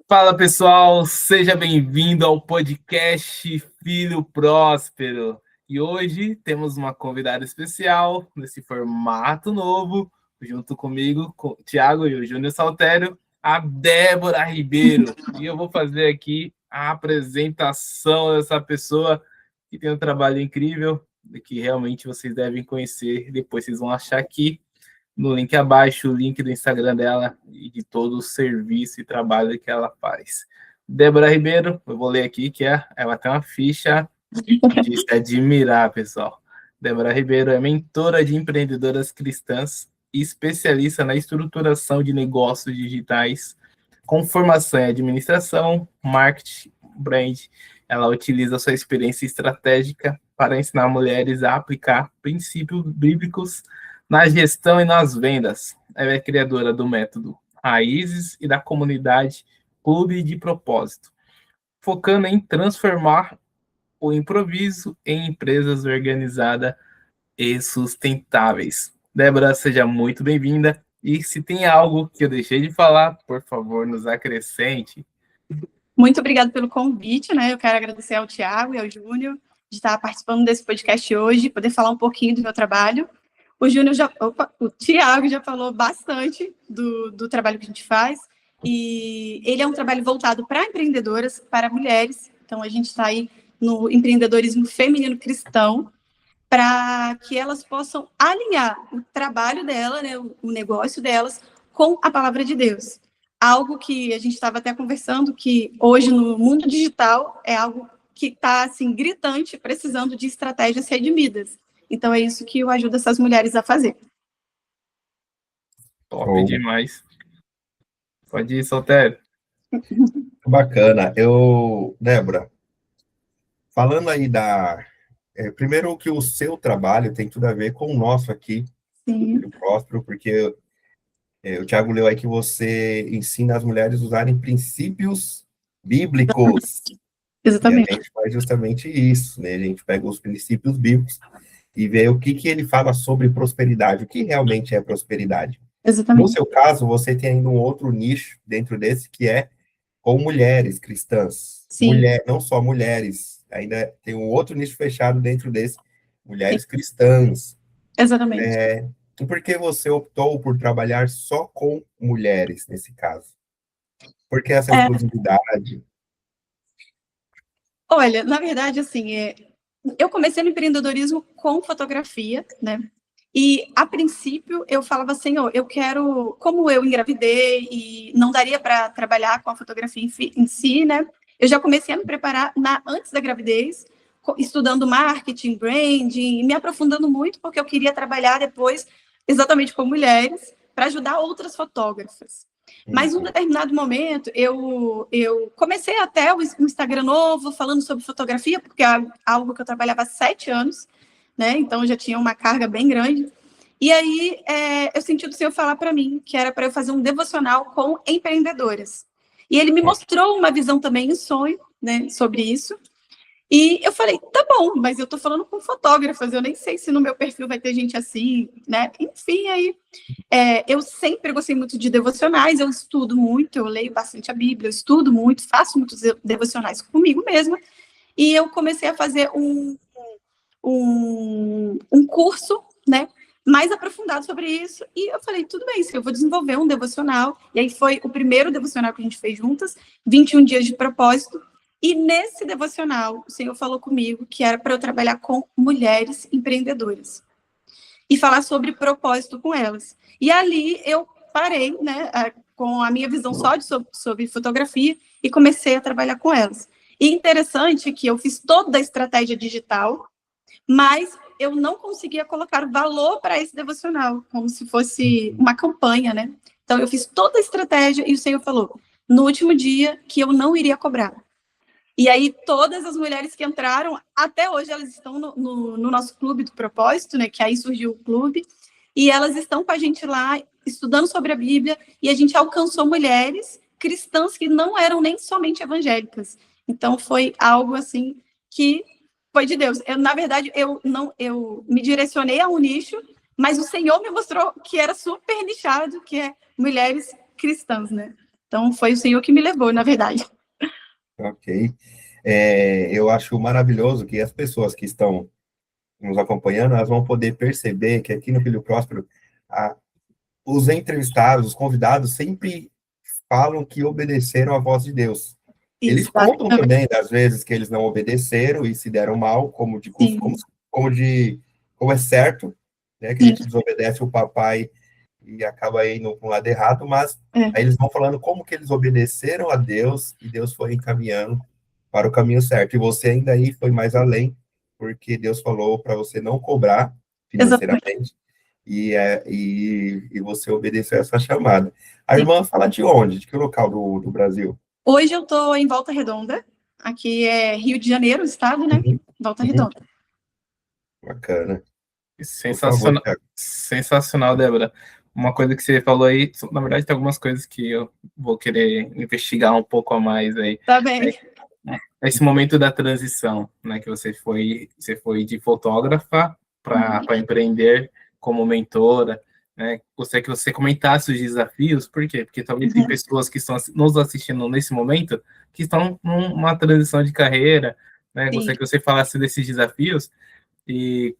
Fala pessoal, seja bem-vindo ao podcast Filho Próspero. E hoje temos uma convidada especial nesse formato novo, junto comigo, com o Thiago e o Júnior Saltério, a Débora Ribeiro. E eu vou fazer aqui a apresentação dessa pessoa que tem um trabalho incrível, que realmente vocês devem conhecer. Depois vocês vão achar aqui no link abaixo, o link do Instagram dela e de todo o serviço e trabalho que ela faz. Débora Ribeiro, eu vou ler aqui, ela tem uma ficha de se admirar, pessoal. Débora Ribeiro é mentora de empreendedoras cristãs e especialista na estruturação de negócios digitais, com formação em administração, marketing, brand. Ela utiliza sua experiência estratégica para ensinar mulheres a aplicar princípios bíblicos na gestão e nas vendas. Ela é criadora do método Raízes e da comunidade Clube de Propósito, focando em transformar o improviso em empresas organizadas e sustentáveis. Débora, seja muito bem-vinda. E se tem algo que eu deixei de falar, por favor, nos acrescente. Muito obrigada pelo convite, né? Eu quero agradecer ao Thiago e ao Júnior de estar participando desse podcast hoje, poder falar um pouquinho do meu trabalho. O Thiago já falou bastante do trabalho que a gente faz, e ele é um trabalho voltado para empreendedoras, para mulheres. Então, a gente está aí no empreendedorismo feminino cristão, para que elas possam alinhar o trabalho dela, né, o negócio delas, com a palavra de Deus. Algo que a gente estava até conversando, que hoje no mundo digital é algo que está assim, gritante, precisando de estratégias redimidas. Então, é isso que eu ajudo essas mulheres a fazer. Top demais. Pode ir, Saltério. Bacana. Débora, falando aí primeiro que o seu trabalho tem tudo a ver com o nosso aqui, Filho Próspero, porque o Thiago leu aí que você ensina as mulheres a usarem princípios bíblicos. Exatamente. E a gente faz justamente isso, né? A gente pega os princípios bíblicos e vê o que ele fala sobre prosperidade, o que realmente é prosperidade. Exatamente. No seu caso, você tem ainda um outro nicho dentro desse, que é com mulheres cristãs. Sim. Não só mulheres, ainda tem um outro nicho fechado dentro desse, mulheres cristãs. Exatamente. E por que você optou por trabalhar só com mulheres, nesse caso? Por que essa exclusividade? Olha, na verdade, assim, eu comecei no empreendedorismo com fotografia, né? E, a princípio, eu falava assim, eu quero, como eu engravidei e não daria para trabalhar com a fotografia em si, né? Eu já comecei a me preparar antes da gravidez, estudando marketing, branding, me aprofundando muito, porque eu queria trabalhar depois exatamente com mulheres, para ajudar outras fotógrafas. Mas, em um determinado momento, eu comecei até o Instagram novo, falando sobre fotografia, porque é algo que eu trabalhava há 7 anos, né? Então, eu já tinha uma carga bem grande. E aí, eu senti do Senhor falar para mim que era para eu fazer um devocional com empreendedoras. E ele me mostrou uma visão também em sonho, né, sobre isso. E eu falei, tá bom, mas eu tô falando com fotógrafas, eu nem sei se no meu perfil vai ter gente assim, né? Enfim, aí eu sempre gostei muito de devocionais, eu estudo muito, eu leio bastante a Bíblia, eu estudo muito, faço muitos devocionais comigo mesma, e eu comecei a fazer um curso, né, mais aprofundado sobre isso, e eu falei, tudo bem, eu vou desenvolver um devocional, e aí foi o primeiro devocional que a gente fez juntas, 21 dias de propósito, e nesse devocional, o Senhor falou comigo que era para eu trabalhar com mulheres empreendedoras, e falar sobre propósito com elas. E ali eu parei, né, com a minha visão só sobre fotografia, e comecei a trabalhar com elas. E interessante que eu fiz toda a estratégia digital, mas eu não conseguia colocar valor para esse devocional, como se fosse uma campanha, né? Então, eu fiz toda a estratégia e o Senhor falou, no último dia, que eu não iria cobrar. E aí, todas as mulheres que entraram, até hoje, elas estão no nosso clube do propósito, né? Que aí surgiu o clube, e elas estão com a gente lá, estudando sobre a Bíblia, e a gente alcançou mulheres cristãs que não eram nem somente evangélicas. Então, foi algo, assim, que foi de Deus. Na verdade, eu me direcionei a um nicho, mas o Senhor me mostrou que era super nichado, que é mulheres cristãs, né? Então, foi o Senhor que me levou, na verdade. Ok. Eu acho maravilhoso que as pessoas que estão nos acompanhando, elas vão poder perceber que aqui no Filho Próspero, os entrevistados, os convidados, sempre falam que obedeceram à voz de Deus. Eles contam também das vezes que eles não obedeceram e se deram mal, como é certo, né, que a gente desobedece o papai e acaba indo para um lado errado, mas aí eles vão falando como que eles obedeceram a Deus e Deus foi encaminhando para o caminho certo. E você ainda aí foi mais além, porque Deus falou para você não cobrar financeiramente e você obedeceu essa chamada. A irmã fala de onde? De que local do Brasil? Hoje eu estou em Volta Redonda, aqui é Rio de Janeiro, estado, né? Volta Redonda. Bacana. Sensacional, sensacional, Débora. Uma coisa que você falou aí, na verdade tem algumas coisas que eu vou querer investigar um pouco a mais aí. Tá bem. Esse momento da transição, né, que você foi de fotógrafa para empreender como mentora, né? Gostaria que você comentasse os desafios, por quê? Porque talvez tem pessoas que estão nos assistindo nesse momento que estão numa transição de carreira, né? Gostaria que você falasse desses desafios e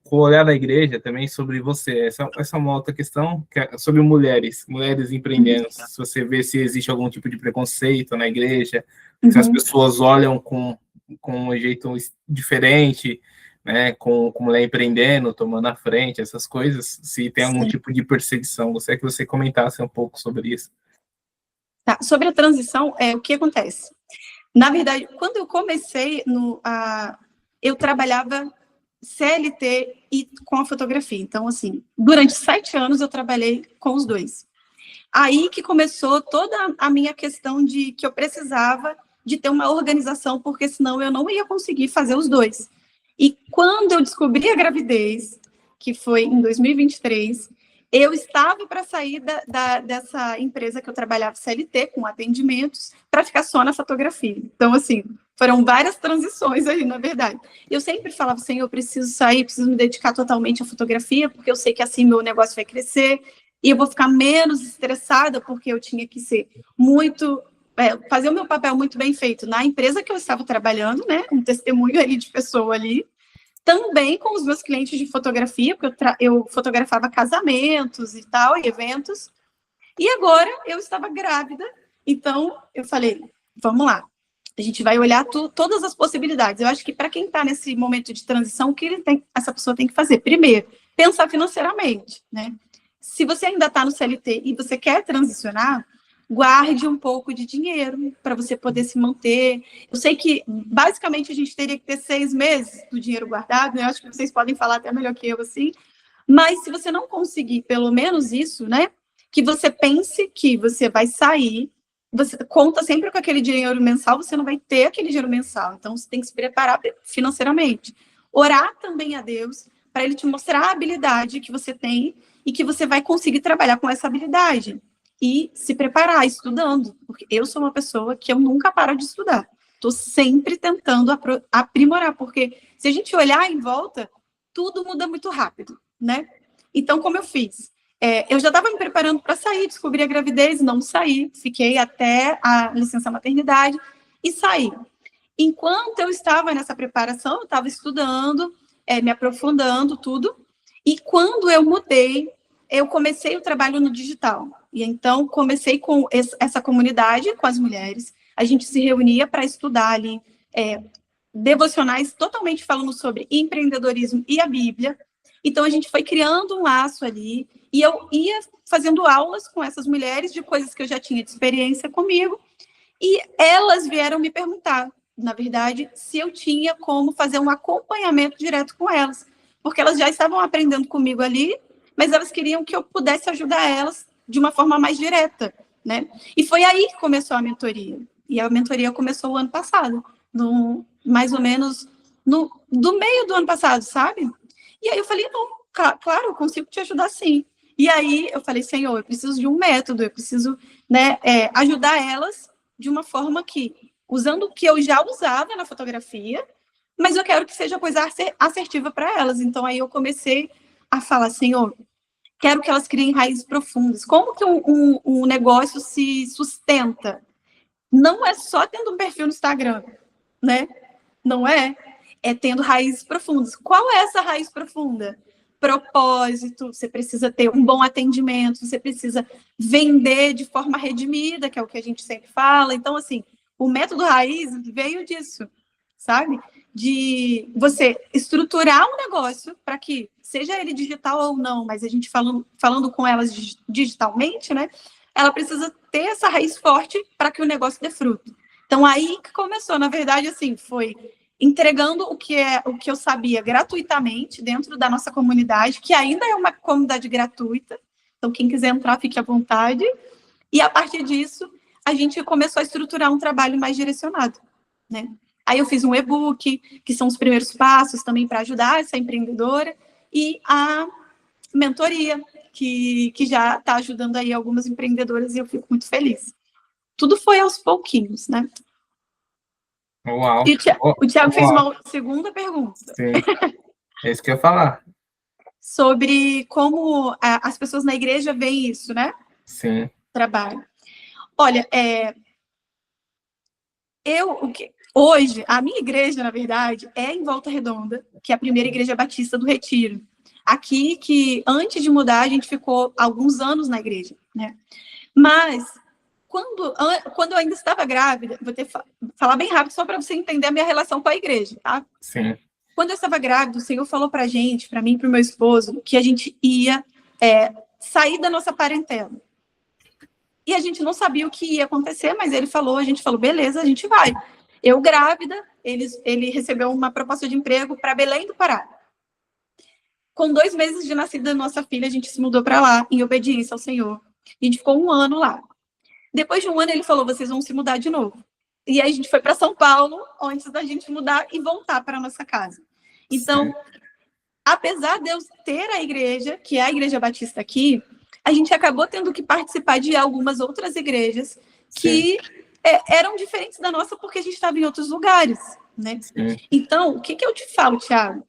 com o olhar da igreja também sobre você. Essa é uma outra questão, que é sobre mulheres empreendendo. Se você vê se existe algum tipo de preconceito na igreja, se as pessoas olham com um jeito diferente, né, com mulher empreendendo, tomando a frente, essas coisas, se tem algum tipo de perseguição. Gostaria que você comentasse um pouco sobre isso. Tá. Sobre a transição, o que acontece? Na verdade, quando eu comecei, eu trabalhava CLT e com a fotografia. Então, assim, durante 7 anos eu trabalhei com os dois. Aí que começou toda a minha questão de que eu precisava de ter uma organização, porque senão eu não ia conseguir fazer os dois. E quando eu descobri a gravidez, que foi em 2023, eu estava para sair dessa empresa que eu trabalhava CLT, com atendimentos, para ficar só na fotografia. Então, assim, foram várias transições aí, na verdade. Eu sempre falava assim, eu preciso sair, preciso me dedicar totalmente à fotografia, porque eu sei que assim meu negócio vai crescer, e eu vou ficar menos estressada, porque eu tinha que ser fazer o meu papel muito bem feito na empresa que eu estava trabalhando, né, um testemunho ali de pessoa ali, também com os meus clientes de fotografia, porque eu fotografava casamentos e tal, e eventos, e agora eu estava grávida, então eu falei, vamos lá, a gente vai olhar todas as possibilidades. Eu acho que para quem está nesse momento de transição, o que essa pessoa tem que fazer? Primeiro, pensar financeiramente, né? Se você ainda está no CLT e você quer transicionar, guarde um pouco de dinheiro para você poder se manter. Eu sei que, basicamente, a gente teria que ter 6 meses do dinheiro guardado, né? Eu acho que vocês podem falar até melhor que eu, assim. Mas, se você não conseguir pelo menos isso, né? Que você pense que você vai sair, você conta sempre com aquele dinheiro mensal, você não vai ter aquele dinheiro mensal. Então, você tem que se preparar financeiramente. Orar também a Deus, para Ele te mostrar a habilidade que você tem e que você vai conseguir trabalhar com essa habilidade. E se preparar, estudando. Porque eu sou uma pessoa que eu nunca paro de estudar. Estou sempre tentando aprimorar, porque se a gente olhar em volta, tudo muda muito rápido, né? Então, como eu fiz? Eu já estava me preparando para sair, descobri a gravidez, não saí, fiquei até a licença maternidade e saí. Enquanto eu estava nessa preparação, eu estava estudando, me aprofundando, tudo, e quando eu mudei, eu comecei o trabalho no digital. E então, comecei com essa comunidade, com as mulheres, a gente se reunia para estudar ali, devocionais totalmente falando sobre empreendedorismo e a Bíblia. Então, a gente foi criando um laço ali, e eu ia fazendo aulas com essas mulheres de coisas que eu já tinha de experiência comigo, e elas vieram me perguntar, na verdade, se eu tinha como fazer um acompanhamento direto com elas, porque elas já estavam aprendendo comigo ali, mas elas queriam que eu pudesse ajudar elas de uma forma mais direta, né? E foi aí que começou a mentoria. E a mentoria começou o ano passado, mais ou menos do meio do ano passado, sabe? E aí eu falei, não, claro, eu consigo te ajudar sim. E aí eu falei, Senhor, eu preciso de um método, eu preciso, né, ajudar elas de uma forma que, usando o que eu já usava na fotografia, mas eu quero que seja coisa assertiva para elas. Então aí eu comecei a falar, Senhor, quero que elas criem raízes profundas. Como que um negócio se sustenta? Não é só tendo um perfil no Instagram, né? Não é? É tendo raízes profundas. Qual é essa raiz profunda? Propósito, você precisa ter um bom atendimento, você precisa vender de forma redimida, que é o que a gente sempre fala. Então, assim, o método raiz veio disso, sabe? De você estruturar um negócio para que, seja ele digital ou não, mas a gente falando com elas digitalmente, né? Ela precisa ter essa raiz forte para que o negócio dê fruto. Então, aí que começou, na verdade, assim, foi entregando o que eu sabia gratuitamente dentro da nossa comunidade, que ainda é uma comunidade gratuita. Então, quem quiser entrar, fique à vontade. E, a partir disso, a gente começou a estruturar um trabalho mais direcionado, né? Aí eu fiz um e-book, que são os primeiros passos também para ajudar essa empreendedora, e a mentoria, que já está ajudando aí algumas empreendedoras, e eu fico muito feliz. Tudo foi aos pouquinhos, né? Uau! E o Thiago fez uma segunda pergunta. Sim, é isso que eu ia falar. Sobre como as pessoas na igreja veem isso, né? Sim. Trabalho. Olha, hoje, a minha igreja, na verdade, é em Volta Redonda, que é a primeira igreja batista do Retiro. Aqui, que antes de mudar, a gente ficou alguns anos na igreja, né? Mas, quando eu ainda estava grávida, vou falar bem rápido, só para você entender a minha relação com a igreja, tá? Sim. Quando eu estava grávida, o Senhor falou para mim e para o meu esposo, que a gente ia sair da nossa parentela. E a gente não sabia o que ia acontecer, mas ele falou, a gente falou, beleza, a gente vai. Eu grávida, ele recebeu uma proposta de emprego para Belém do Pará. Com 2 meses de nascida da nossa filha, a gente se mudou para lá, em obediência ao Senhor. A gente ficou 1 ano lá. Depois de 1 ano, ele falou, vocês vão se mudar de novo. E aí a gente foi para São Paulo, antes da gente mudar e voltar para a nossa casa. Então, apesar de eu ter a igreja, que é a Igreja Batista aqui, a gente acabou tendo que participar de algumas outras igrejas que eram diferentes da nossa, porque a gente estava em outros lugares, né? Então, o que eu te falo, Thiago?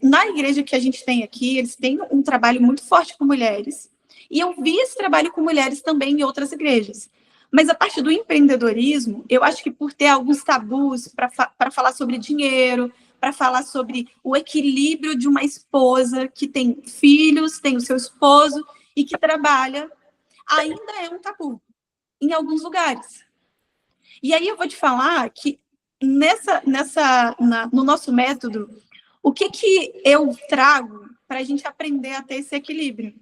Na igreja que a gente tem aqui, eles têm um trabalho muito forte com mulheres, e eu vi esse trabalho com mulheres também em outras igrejas. Mas a parte do empreendedorismo, eu acho que por ter alguns tabus para falar sobre dinheiro, para falar sobre o equilíbrio de uma esposa que tem filhos, tem o seu esposo e que trabalha, ainda é um tabu em alguns lugares. E aí eu vou te falar que no nosso método, o que eu trago para a gente aprender a ter esse equilíbrio?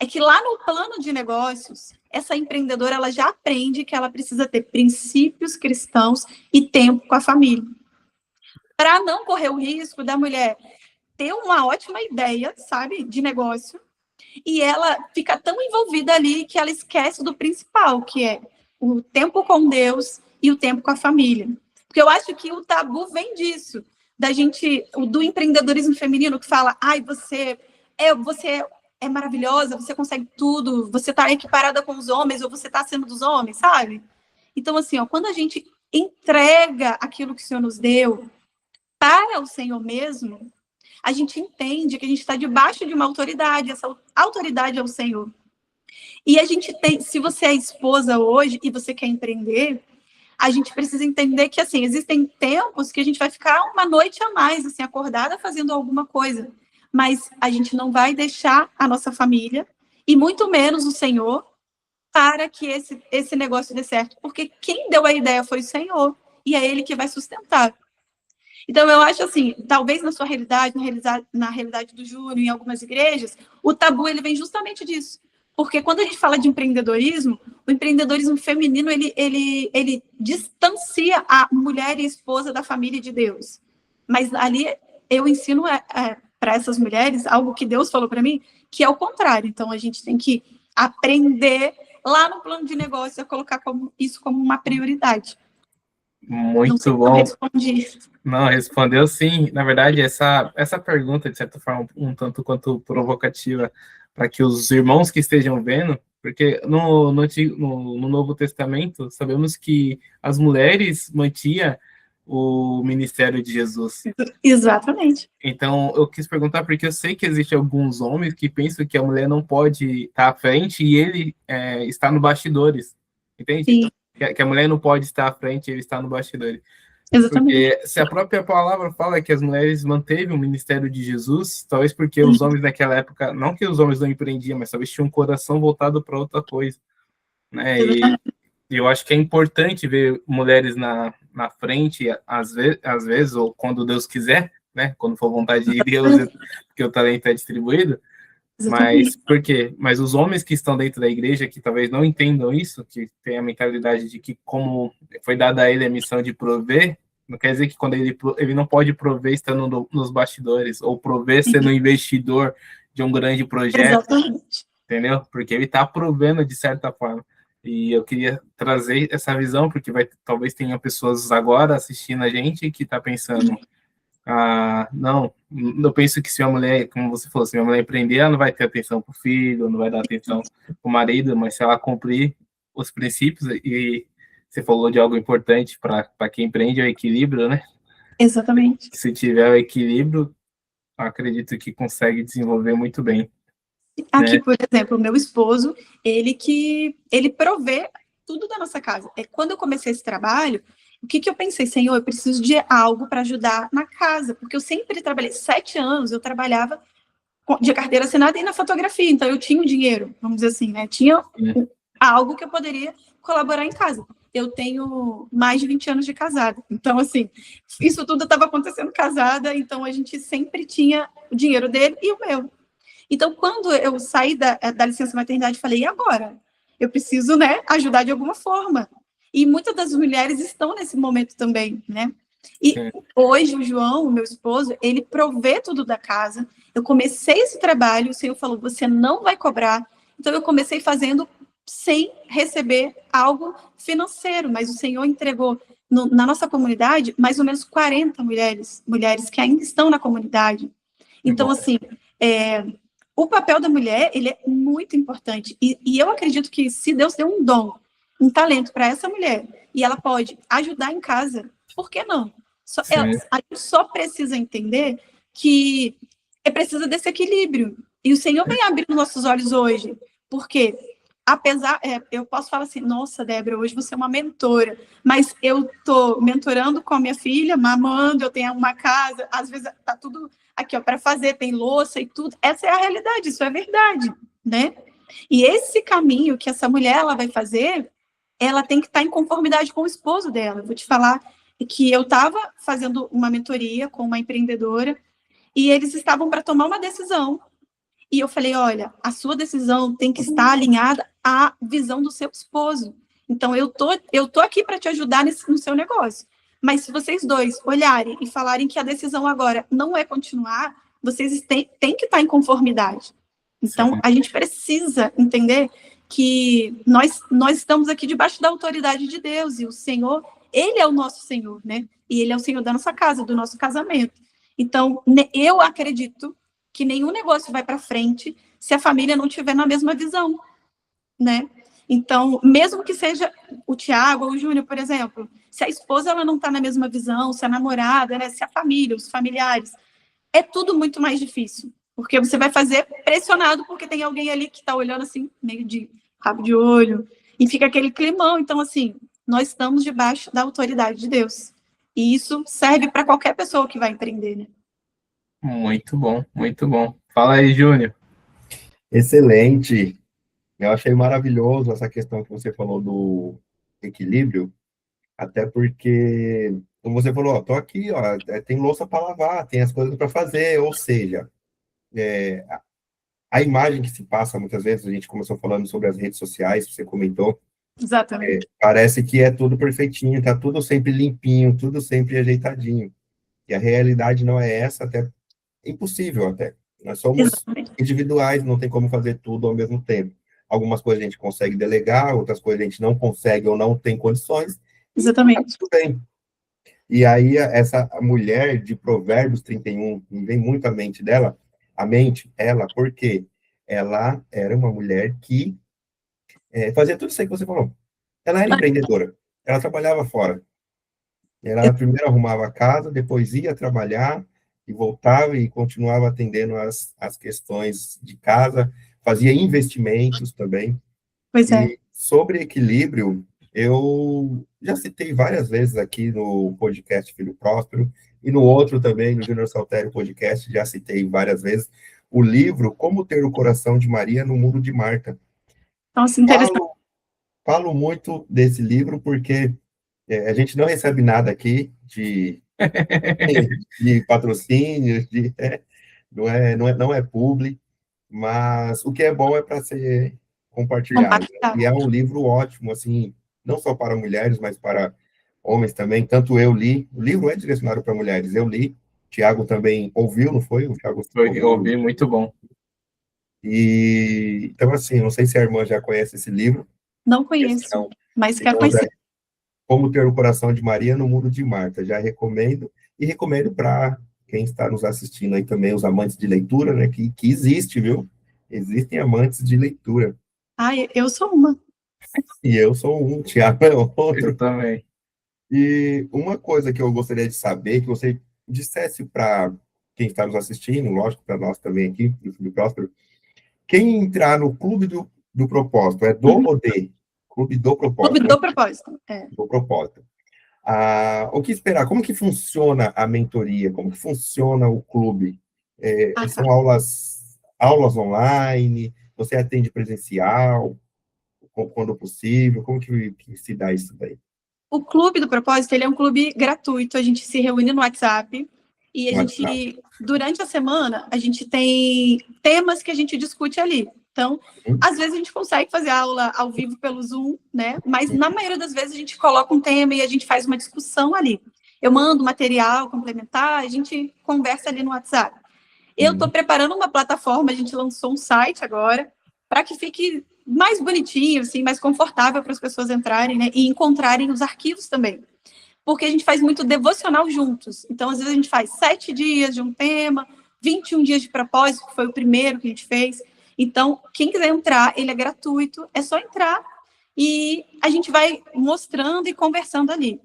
É que lá no plano de negócios, essa empreendedora ela já aprende que ela precisa ter princípios cristãos e tempo com a família. Para não correr o risco da mulher ter uma ótima ideia, sabe, de negócio, e ela fica tão envolvida ali que ela esquece do principal, que é o tempo com Deus e o tempo com a família. Porque eu acho que o tabu vem disso, do empreendedorismo feminino, que fala, ai, você é maravilhosa, você consegue tudo, você está equiparada com os homens, ou você está acima dos homens, sabe? Então, assim, quando a gente entrega aquilo que o Senhor nos deu para o Senhor mesmo, a gente entende que a gente está debaixo de uma autoridade, essa autoridade é o Senhor. E a gente tem, se você é esposa hoje e você quer empreender, a gente precisa entender que, assim, existem tempos que a gente vai ficar uma noite a mais, assim, acordada fazendo alguma coisa, mas a gente não vai deixar a nossa família, e muito menos o Senhor, para que esse negócio dê certo, porque quem deu a ideia foi o Senhor, e é Ele que vai sustentar. Então, eu acho assim, talvez na sua realidade, na realidade do Júnior, em algumas igrejas, o tabu ele vem justamente disso. Porque quando a gente fala de empreendedorismo, o empreendedorismo feminino, ele distancia a mulher e esposa da família de Deus. Mas ali eu ensino para essas mulheres algo que Deus falou para mim, que é o contrário. Então, a gente tem que aprender lá no plano de negócio a colocar isso como uma prioridade. Muito bom. Não, respondeu sim. Na verdade, essa pergunta, de certa forma, um tanto quanto provocativa, para que os irmãos que estejam vendo, porque no Novo Testamento, sabemos que as mulheres mantinham o ministério de Jesus. Exatamente. Então, eu quis perguntar porque eu sei que existem alguns homens que pensam que a mulher não pode estar à frente e ele está no bastidores, entende? Sim. Que a mulher não pode estar à frente e ele está no bastidores. Exatamente. Porque se a própria palavra fala que as mulheres manteve o ministério de Jesus, talvez porque os homens naquela época, não que os homens não empreendiam, mas talvez tinham um coração voltado para outra coisa, né? E eu acho que é importante ver mulheres na frente, às vezes, ou quando Deus quiser, né? Quando for vontade de Deus, porque o talento é distribuído. Mas por quê? Mas os homens que estão dentro da igreja, que talvez não entendam isso, que tem a mentalidade de que como foi dada a ele a missão de prover, não quer dizer que quando ele não pode prover estando nos bastidores, ou prover sendo investidor de um grande projeto, exatamente, entendeu? Porque ele está provendo de certa forma. E eu queria trazer essa visão, porque talvez tenha pessoas agora assistindo a gente que está pensando, não, eu penso que se uma mulher, como você falou, se uma mulher empreender, ela não vai ter atenção para o filho, não vai dar atenção para o marido, mas se ela cumprir os princípios, e você falou de algo importante para quem empreende, é o equilíbrio, né? Exatamente. Se tiver o equilíbrio, acredito que consegue desenvolver muito bem. Aqui, né? por exemplo, o meu esposo, ele provê tudo da nossa casa. Quando eu comecei esse trabalho, o que eu pensei? Senhor, eu preciso de algo para ajudar na casa, porque eu sempre trabalhei, 7 anos, eu trabalhava de carteira assinada e na fotografia, então eu tinha o dinheiro, vamos dizer assim, né? Tinha algo que eu poderia colaborar em casa. Eu tenho mais de 20 anos de casada, então, assim, isso tudo estava acontecendo casada, então a gente sempre tinha o dinheiro dele e o meu. Então, quando eu saí da licença maternidade, falei, e agora? Eu preciso, né, ajudar de alguma forma. E muitas das mulheres estão nesse momento também, né? E hoje o João, o meu esposo, ele provê tudo da casa. Eu comecei esse trabalho, o Senhor falou, você não vai cobrar. Então, eu comecei fazendo sem receber algo financeiro, mas o Senhor entregou na nossa comunidade mais ou menos 40 mulheres que ainda estão na comunidade. Então, assim, o papel da mulher, ele é muito importante. E eu acredito que se Deus deu um dom, um talento para essa mulher, e ela pode ajudar em casa, por que não? A gente só precisa entender que precisa desse equilíbrio. E o Senhor vem abrir nossos olhos hoje. Porque, apesar, eu posso falar assim, nossa, Débora, hoje você é uma mentora, mas eu estou mentorando com a minha filha, mamando, eu tenho uma casa, às vezes está tudo aqui, ó, para fazer, tem louça e tudo. Essa é a realidade, isso é verdade, né? E esse caminho que essa mulher ela vai fazer, ela tem que estar em conformidade com o esposo dela. Eu vou te falar que eu estava fazendo uma mentoria com uma empreendedora e eles estavam para tomar uma decisão. E eu falei, olha, a sua decisão tem que estar alinhada à visão do seu esposo. Então, eu tô aqui para te ajudar no seu negócio. Mas se vocês dois olharem e falarem que a decisão agora não é continuar, vocês têm que estar em conformidade. Então, a gente precisa entender que nós estamos aqui debaixo da autoridade de Deus, e o Senhor, Ele é o nosso Senhor, né? E Ele é o Senhor da nossa casa, do nosso casamento. Então, eu acredito que nenhum negócio vai para frente se a família não tiver na mesma visão, né? Então, mesmo que seja o Tiago ou o Júnior, por exemplo, se a esposa ela não está na mesma visão, se a namorada, né, se a família, os familiares, é tudo muito mais difícil, porque você vai fazer pressionado porque tem alguém ali que está olhando assim, meio de rabo de olho, e fica aquele climão. Então, assim, nós estamos debaixo da autoridade de Deus. E isso serve para qualquer pessoa que vai empreender, né? Muito bom, muito bom. Fala aí, Júnior. Excelente. Eu achei maravilhoso essa questão que você falou do equilíbrio, até porque, como você falou, ó, tô aqui, ó, tem louça para lavar, tem as coisas para fazer, ou seja, a imagem que se passa muitas vezes, a gente começou falando sobre as redes sociais, você comentou, Exatamente. parece que é tudo perfeitinho, tá tudo sempre limpinho, tudo sempre ajeitadinho. E a realidade não é essa, até impossível até. Nós somos individuais, não tem como fazer tudo ao mesmo tempo. Algumas coisas a gente consegue delegar, outras coisas a gente não consegue ou não tem condições. Exatamente. Tudo bem. E aí, essa mulher de Provérbios 31, me vem muito à mente dela, porque ela era uma mulher que fazia tudo isso aí que você falou. Ela era empreendedora, ela trabalhava fora. Ela primeiro arrumava a casa, depois ia trabalhar e voltava e continuava atendendo as questões de casa, fazia investimentos também. Pois é. E sobre equilíbrio, eu já citei várias vezes aqui no podcast Filho Próspero, e no outro também, no Júnior Saltério Podcast, já citei várias vezes, o livro Como Ter o Coração de Maria no Mundo de Marta. Nossa, interessante. Falo muito desse livro porque a gente não recebe nada aqui de patrocínios, não é publi, mas o que é bom é para ser compartilhado. E é um livro ótimo, assim, não só para mulheres, mas para homens também. Tanto eu li, o livro é direcionado para mulheres, eu li, o Thiago também ouviu, não foi? O Thiago eu ouvi, muito bom. E, então, assim, não sei se a irmã já conhece esse livro. Não conheço, mas quero conhecer. Como Ter o Coração de Maria no Mundo de Marta. Já recomendo, e recomendo para quem está nos assistindo aí também, os amantes de leitura, né, que existe, viu? Existem amantes de leitura. Ah, eu sou uma. E eu sou um, Thiago é outro. Eu também. E uma coisa que eu gostaria de saber, que você dissesse para quem está nos assistindo, lógico, para nós também aqui, do Filho Próspero, quem entrar no Clube do Propósito, é do ou de? Clube do Propósito. Clube do Propósito, Do Propósito. O que esperar? Como que funciona a mentoria? Como que funciona o clube? São aulas online? Você atende presencial? Quando possível? Como que se dá isso daí? O Clube do Propósito, ele é um clube gratuito, a gente se reúne no WhatsApp e durante a semana, a gente tem temas que a gente discute ali. Então, às vezes a gente consegue fazer aula ao vivo pelo Zoom, né? Mas na maioria das vezes a gente coloca um tema e a gente faz uma discussão ali. Eu mando material complementar, a gente conversa ali no WhatsApp. Eu estou preparando uma plataforma, a gente lançou um site agora, para que fique mais bonitinho, assim, mais confortável para as pessoas entrarem, né? E encontrarem os arquivos também. Porque a gente faz muito devocional juntos. Então, às vezes a gente faz 7 dias de um tema, 21 dias de propósito, que foi o primeiro que a gente fez. Então, quem quiser entrar, ele é gratuito, é só entrar e a gente vai mostrando e conversando ali.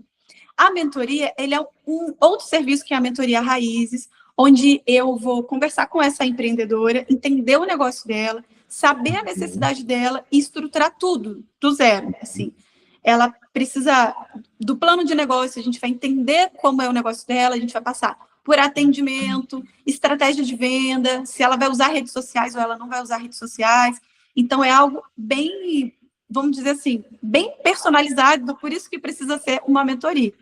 A mentoria, ele é um outro serviço que é a mentoria Raízes, onde eu vou conversar com essa empreendedora, entender o negócio dela, saber a necessidade dela e estruturar tudo do zero, assim. Ela precisa do plano de negócio, a gente vai entender como é o negócio dela, a gente vai passar por atendimento, estratégia de venda, se ela vai usar redes sociais ou ela não vai usar redes sociais. Então, é algo bem, vamos dizer assim, bem personalizado, por isso que precisa ser uma mentoria.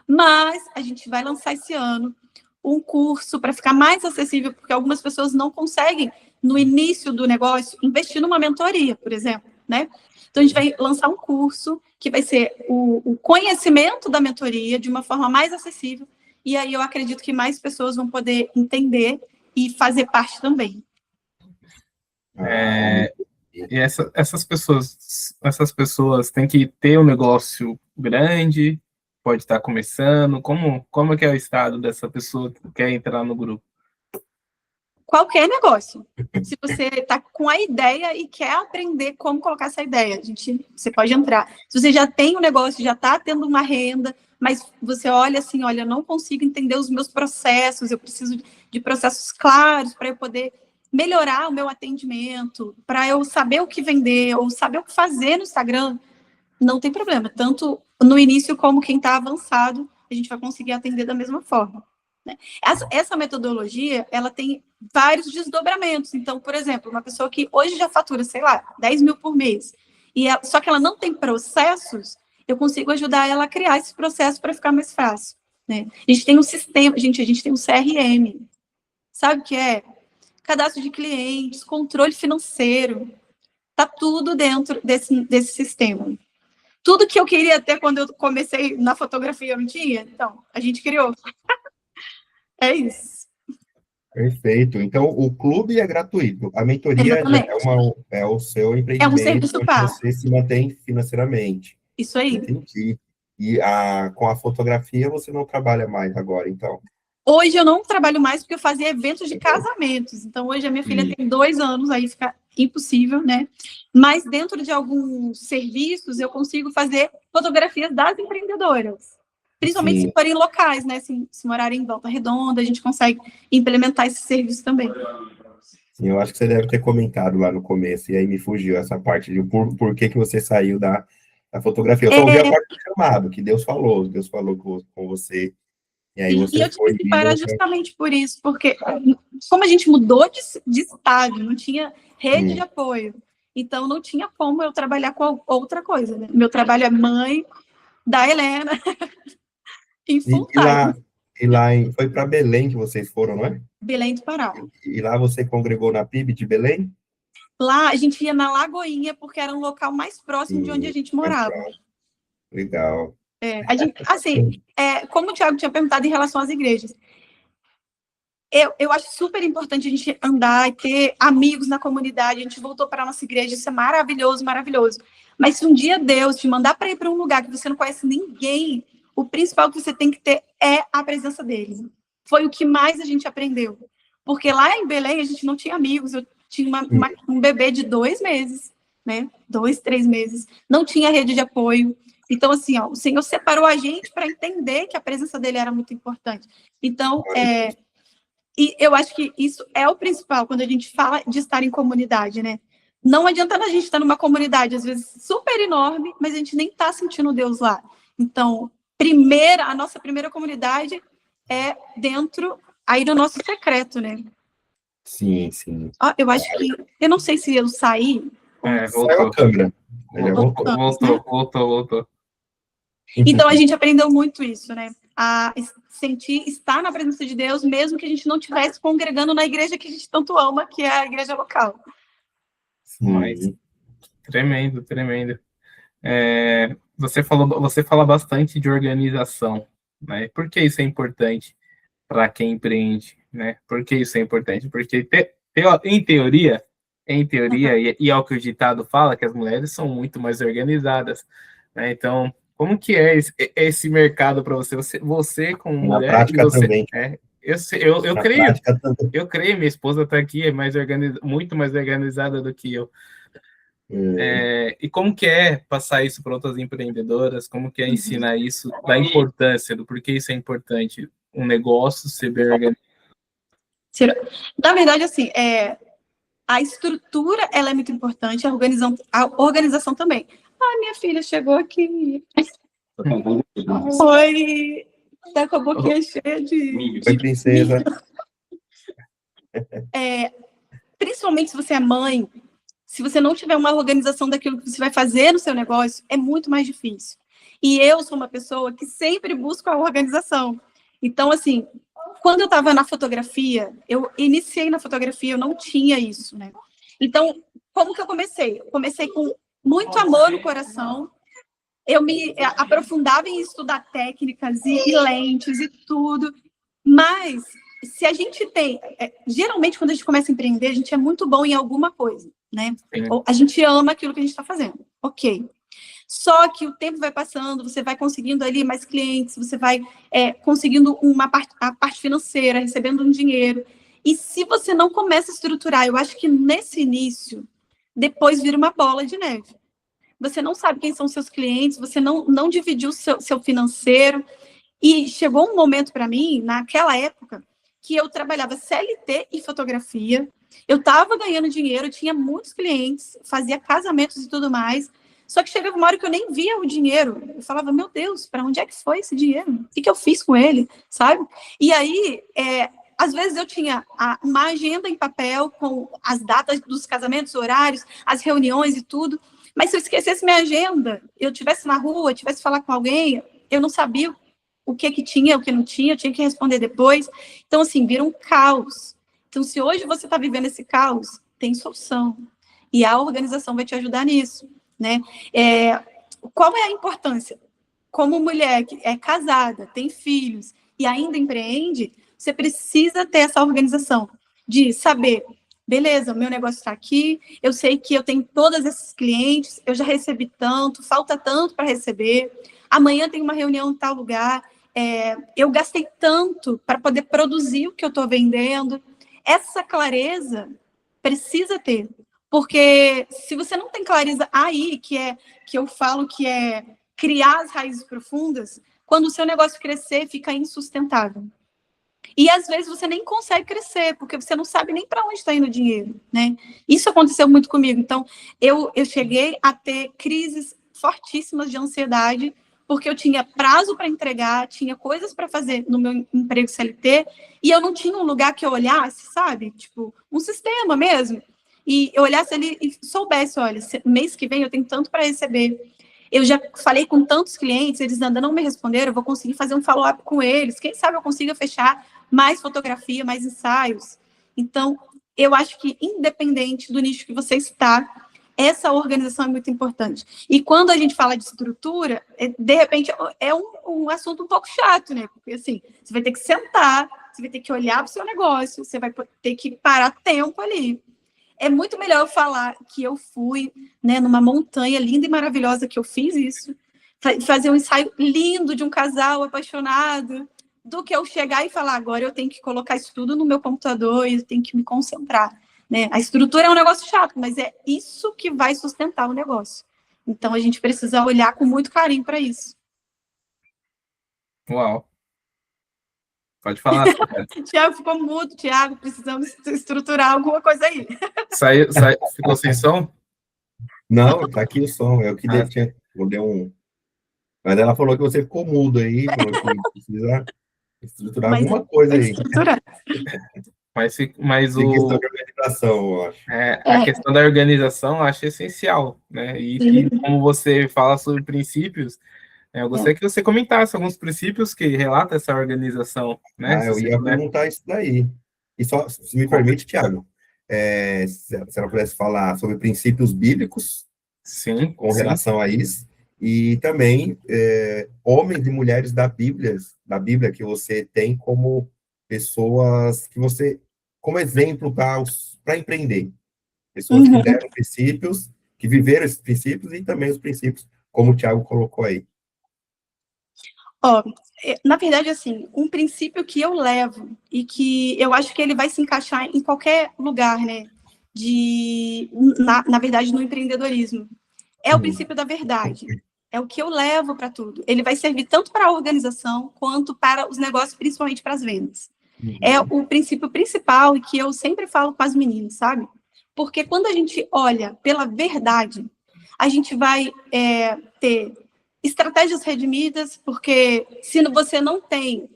Mas a gente vai lançar esse ano um curso para ficar mais acessível, porque algumas pessoas não conseguem, no início do negócio, investir numa mentoria, por exemplo, né? Então, a gente vai lançar um curso que vai ser o conhecimento da mentoria de uma forma mais acessível, e aí eu acredito que mais pessoas vão poder entender e fazer parte também. E essas pessoas têm que ter um negócio grande, pode estar começando, como é que é o estado dessa pessoa que quer entrar no grupo? Qualquer negócio. Se você está com a ideia e quer aprender como colocar essa ideia, você pode entrar. Se você já tem um negócio, já está tendo uma renda, mas você olha assim, olha, eu não consigo entender os meus processos, eu preciso de processos claros para eu poder melhorar o meu atendimento, para eu saber o que vender, ou saber o que fazer no Instagram, não tem problema. Tanto no início como quem está avançado, a gente vai conseguir atender da mesma forma. Né? Essa metodologia, ela tem vários desdobramentos. Então, por exemplo, uma pessoa que hoje já fatura, sei lá, 10 mil por mês, só que ela não tem processos, eu consigo ajudar ela a criar esse processo para ficar mais fácil. Né? A gente tem um sistema, a gente tem um CRM. Sabe o que é? Cadastro de clientes, controle financeiro. Está tudo dentro desse sistema. Tudo que eu queria ter quando eu comecei na fotografia, eu não tinha? Então, a gente criou. É isso. Perfeito. Então, o clube é gratuito. A mentoria é o seu empreendimento. É um serviço pago. Você se mantém financeiramente. Isso aí. Entendi. E com a fotografia você não trabalha mais agora, então? Hoje eu não trabalho mais porque eu fazia eventos de casamentos. Então, hoje a minha filha tem 2 anos, aí fica impossível, né? Mas dentro de alguns serviços eu consigo fazer fotografias das empreendedoras. Principalmente se forem locais, né? Se morarem em Volta Redonda, a gente consegue implementar esse serviço também. Sim, eu acho que você deve ter comentado lá no começo, e aí me fugiu essa parte de por que você saiu da fotografia. Eu só ouvi a parte do chamado, que Deus falou com você, e aí você eu foi... tive que parar justamente por isso, porque como a gente mudou de estádio, não tinha rede de apoio, então não tinha como eu trabalhar com outra coisa, né? Meu trabalho é mãe da Helena, em full time. Foi para Belém que vocês foram, não é? Belém do Pará. E lá você congregou na PIB de Belém? Lá a gente ia na Lagoinha, porque era um local mais próximo de onde a gente morava. Legal. A gente, assim, como o Thiago tinha perguntado em relação às igrejas, eu acho super importante a gente andar e ter amigos na comunidade. A gente voltou para a nossa igreja, isso é maravilhoso, maravilhoso. Mas se um dia Deus te mandar para ir para um lugar que você não conhece ninguém, o principal que você tem que ter é a presença dele. Foi o que mais a gente aprendeu. Porque lá em Belém a gente não tinha amigos, eu tinha um bebê de 2 meses, né? 2, 3 meses. Não tinha rede de apoio. Então, assim, o Senhor separou a gente para entender que a presença dele era muito importante. Então, e eu acho que isso é o principal quando a gente fala de estar em comunidade, né? Não adianta a gente estar numa comunidade, às vezes, super enorme, mas a gente nem está sentindo Deus lá. Então, a nossa primeira comunidade é dentro aí do nosso secreto, né? Sim, sim. Eu acho que... Eu não sei se eu saí... Voltou a câmera. Voltou. Então, a gente aprendeu muito isso, né? A estar na presença de Deus, mesmo que a gente não estivesse congregando na igreja que a gente tanto ama, que é a igreja local. Mas, tremendo. Você fala bastante de organização, né? Por que isso é importante para quem empreende, né? Por que isso é importante? Porque, em teoria, e é o que o ditado fala, que as mulheres são muito mais organizadas, né? Então, como que é esse mercado para você? Você como mulher... Na prática também. Eu creio, minha esposa está aqui, é muito mais organizada do que eu. E como que é passar isso para outras empreendedoras? Como que é ensinar isso, da importância, do porquê isso é importante, um negócio ser bem organizado? Na verdade, assim, a estrutura ela é muito importante, a organização também. Minha filha chegou aqui. Foi... Tá com a boquinha cheia de... Oi, princesa. Principalmente se você é mãe, se você não tiver uma organização daquilo que você vai fazer no seu negócio, é muito mais difícil. E eu sou uma pessoa que sempre busca a organização. Então, assim, quando eu estava na fotografia, eu iniciei na fotografia, eu não tinha isso, né? Então, como que eu comecei? Eu comecei com muito amor no coração, eu me aprofundava em estudar técnicas e lentes e tudo, mas se a gente tem... geralmente, quando a gente começa a empreender, a gente é muito bom em alguma coisa, né? Ou a gente ama aquilo que a gente está fazendo, ok. Só que o tempo vai passando, você vai conseguindo ali mais clientes, você vai conseguindo a parte financeira, recebendo um dinheiro. E se você não começa a estruturar, eu acho que nesse início, depois vira uma bola de neve. Você não sabe quem são seus clientes, você não dividiu o seu financeiro. E chegou um momento para mim, naquela época, que eu trabalhava CLT e fotografia, eu estava ganhando dinheiro, tinha muitos clientes, fazia casamentos e tudo mais, só que chegava uma hora que eu nem via o dinheiro. Eu falava, meu Deus, para onde é que foi esse dinheiro? O que eu fiz com ele, sabe? E aí, às vezes eu tinha uma agenda em papel com as datas dos casamentos, horários, as reuniões e tudo, mas se eu esquecesse minha agenda, eu estivesse na rua, tivesse que falar com alguém, eu não sabia o que tinha, o que não tinha, eu tinha que responder depois. Então, assim, vira um caos. Então, se hoje você está vivendo esse caos, tem solução. E a organização vai te ajudar nisso, né? Qual é a importância? Como mulher que é casada, tem filhos e ainda empreende, você precisa ter essa organização de saber, beleza, o meu negócio está aqui, eu sei que eu tenho todos esses clientes, eu já recebi tanto, falta tanto para receber, amanhã tem uma reunião em tal lugar, eu gastei tanto para poder produzir o que eu estou vendendo. Essa clareza precisa ter, porque se você não tem clareza aí, que eu falo que é criar as raízes profundas, quando o seu negócio crescer, fica insustentável. E, às vezes, você nem consegue crescer, porque você não sabe nem para onde está indo o dinheiro, né? Isso aconteceu muito comigo. Então, eu cheguei a ter crises fortíssimas de ansiedade, porque eu tinha prazo para entregar, tinha coisas para fazer no meu emprego CLT, e eu não tinha um lugar que eu olhasse, sabe? Tipo, um sistema mesmo. E eu olhasse ali e soubesse, olha, mês que vem eu tenho tanto para receber. Eu já falei com tantos clientes, eles ainda não me responderam, eu vou conseguir fazer um follow-up com eles. Quem sabe eu consiga fechar mais fotografia, mais ensaios. Então, eu acho que, independente do nicho que você está, essa organização é muito importante. E quando a gente fala de estrutura, de repente, é um assunto um pouco chato, né? Porque, assim, você vai ter que sentar, você vai ter que olhar para o seu negócio, você vai ter que parar tempo ali. É muito melhor eu falar que eu fui, né, numa montanha linda e maravilhosa, que eu fiz isso, fazer um ensaio lindo de um casal apaixonado, do que eu chegar e falar, agora eu tenho que colocar isso tudo no meu computador e eu tenho que me concentrar, né? A estrutura é um negócio chato, mas é isso que vai sustentar o negócio. Então, a gente precisa olhar com muito carinho para isso. Uau. Pode falar. Tiago ficou mudo. Tiago, precisamos estruturar alguma coisa aí. Ficou sem som? Não, tá aqui o som. Eu que dei um. Mas ela falou que você ficou mudo aí, falou que precisa estruturar alguma coisa aí. Estruturar. Mas Tem questão de organização, eu acho. A questão da organização eu acho essencial, né? E que, como você fala sobre princípios, eu gostaria que você comentasse alguns princípios que relatam essa organização, né? Eu ia perguntar isso daí. E só, se me permite, Thiago, se ela pudesse falar sobre princípios bíblicos, sim, com relação a isso, e também homens e mulheres da Bíblia que você tem como pessoas que você, como exemplo para empreender. Pessoas que deram princípios, que viveram esses princípios e também os princípios, como o Thiago colocou aí. Na verdade, assim, um princípio que eu levo e que eu acho que ele vai se encaixar em qualquer lugar, né, na verdade, no empreendedorismo, é o princípio da verdade. É o que eu levo para tudo. Ele vai servir tanto para a organização quanto para os negócios, principalmente para as vendas. É o princípio principal e que eu sempre falo com as meninas, sabe? Porque quando a gente olha pela verdade, a gente vai ter estratégias redimidas, porque se você não tem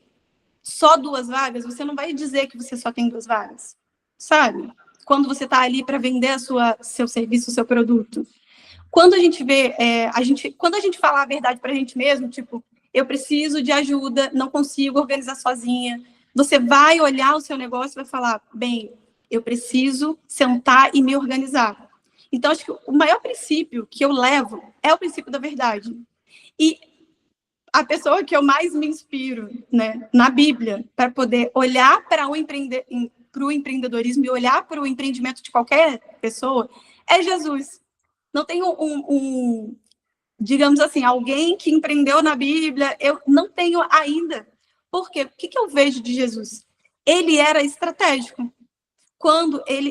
só 2 vagas, você não vai dizer que você só tem 2 vagas, sabe? Quando você está ali para vender seu serviço, seu produto. Quando a gente vê, quando a gente fala a verdade para a gente mesmo, tipo, eu preciso de ajuda, não consigo organizar sozinha, você vai olhar o seu negócio e vai falar, bem, eu preciso sentar e me organizar. Então, acho que o maior princípio que eu levo é o princípio da verdade. E a pessoa que eu mais me inspiro, né, na Bíblia, para poder olhar para o empreendedorismo e olhar para o empreendimento de qualquer pessoa, é Jesus. Não tem digamos assim, alguém que empreendeu na Bíblia, eu não tenho ainda. Por quê? O que eu vejo de Jesus? Ele era estratégico.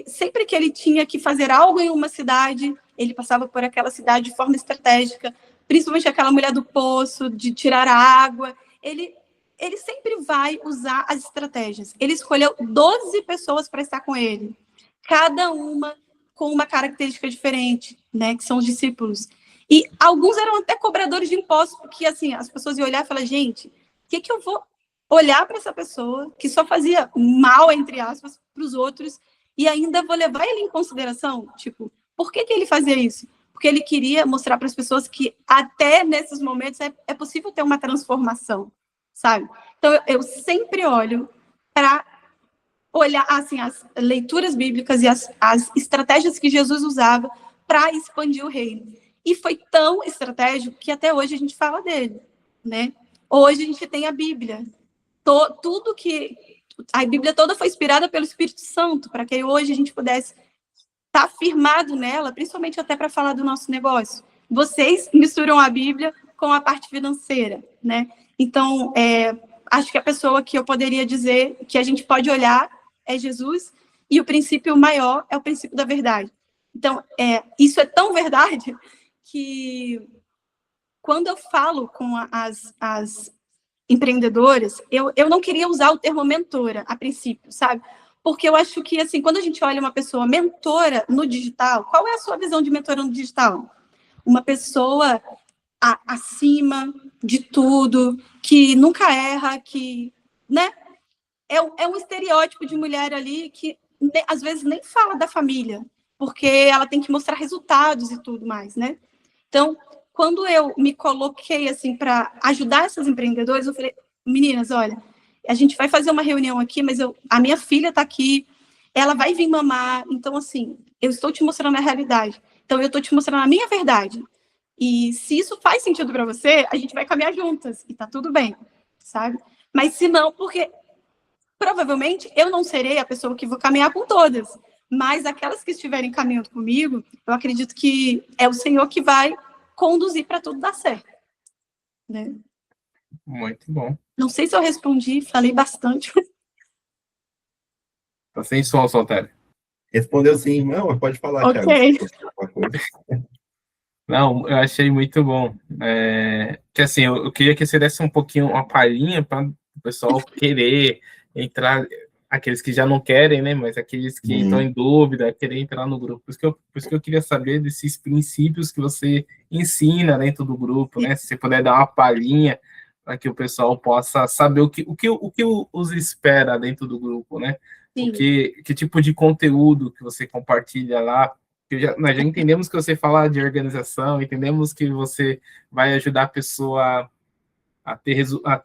Sempre que ele tinha que fazer algo em uma cidade, ele passava por aquela cidade de forma estratégica, principalmente aquela mulher do poço, de tirar a água. Ele sempre vai usar as estratégias. Ele escolheu 12 pessoas para estar com ele, cada uma com uma característica diferente, né, que são os discípulos. E alguns eram até cobradores de impostos, porque assim, as pessoas iam olhar e falar, gente, o que eu vou olhar para essa pessoa que só fazia mal, entre aspas, para os outros, e ainda vou levar ele em consideração? Tipo, por que ele fazia isso? Porque ele queria mostrar para as pessoas que até nesses momentos é possível ter uma transformação, sabe? Então, eu sempre olho para olhar assim, as leituras bíblicas e as estratégias que Jesus usava para expandir o reino. E foi tão estratégico que até hoje a gente fala dele, né? Hoje a gente tem a Bíblia. Tudo que... A Bíblia toda foi inspirada pelo Espírito Santo, para que hoje a gente pudesse estar firmado nela, principalmente até para falar do nosso negócio. Vocês misturam a Bíblia com a parte financeira, né? Então, acho que a pessoa que eu poderia dizer que a gente pode olhar é Jesus, e o princípio maior é o princípio da verdade. Então, isso é tão verdade que quando eu falo com as empreendedoras, eu não queria usar o termo mentora a princípio, sabe? Porque eu acho que, assim, quando a gente olha uma pessoa mentora no digital, qual é a sua visão de mentora no digital? Uma pessoa acima de tudo, que nunca erra, que, né? É um estereótipo de mulher ali que, às vezes, nem fala da família, porque ela tem que mostrar resultados e tudo mais, né? Então, quando eu me coloquei, assim, para ajudar essas empreendedoras, eu falei, meninas, olha, a gente vai fazer uma reunião aqui, mas a minha filha está aqui, ela vai vir mamar, então, assim, eu estou te mostrando a realidade. Então, eu estou te mostrando a minha verdade. E se isso faz sentido para você, a gente vai caminhar juntas, e tá tudo bem, sabe? Mas se não, porque provavelmente eu não serei a pessoa que vou caminhar com todas, mas aquelas que estiverem caminhando comigo, eu acredito que é o Senhor que vai conduzir para tudo dar certo, né? Muito bom. Não sei se eu respondi, falei bastante. Tá sem som, Soltério. Respondeu sim. Não, pode falar, Thiago. Ok. Não, eu achei muito bom. Que assim, eu queria que você desse um pouquinho, uma palhinha para o pessoal querer entrar, aqueles que já não querem, né? Mas aqueles que estão em dúvida, querer entrar no grupo. Por isso que eu queria saber desses princípios que você ensina dentro do grupo, né? Se você puder dar uma palhinha para que o pessoal possa saber o que os espera dentro do grupo, né? Que tipo de conteúdo que você compartilha lá. Nós já entendemos que você fala de organização, entendemos que você vai ajudar a pessoa a ter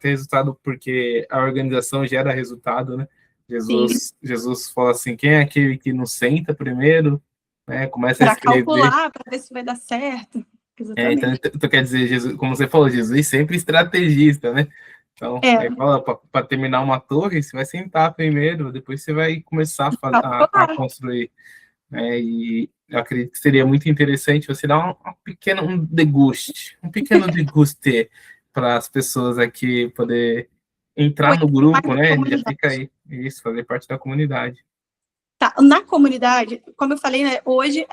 resultado, porque a organização gera resultado, né? Jesus fala assim, quem é aquele que não senta primeiro, né? Começa a escrever. Para calcular, para ver se vai dar certo. Então quer dizer, Jesus, como você falou, Jesus sempre estrategista, né? Então, para terminar uma torre, você vai sentar primeiro, depois você vai começar a construir. E eu acredito que seria muito interessante você dar um pequeno deguste para as pessoas aqui poder entrar no grupo, né? Já fica aí, isso, fazer parte da comunidade. Tá, na comunidade, como eu falei, né, hoje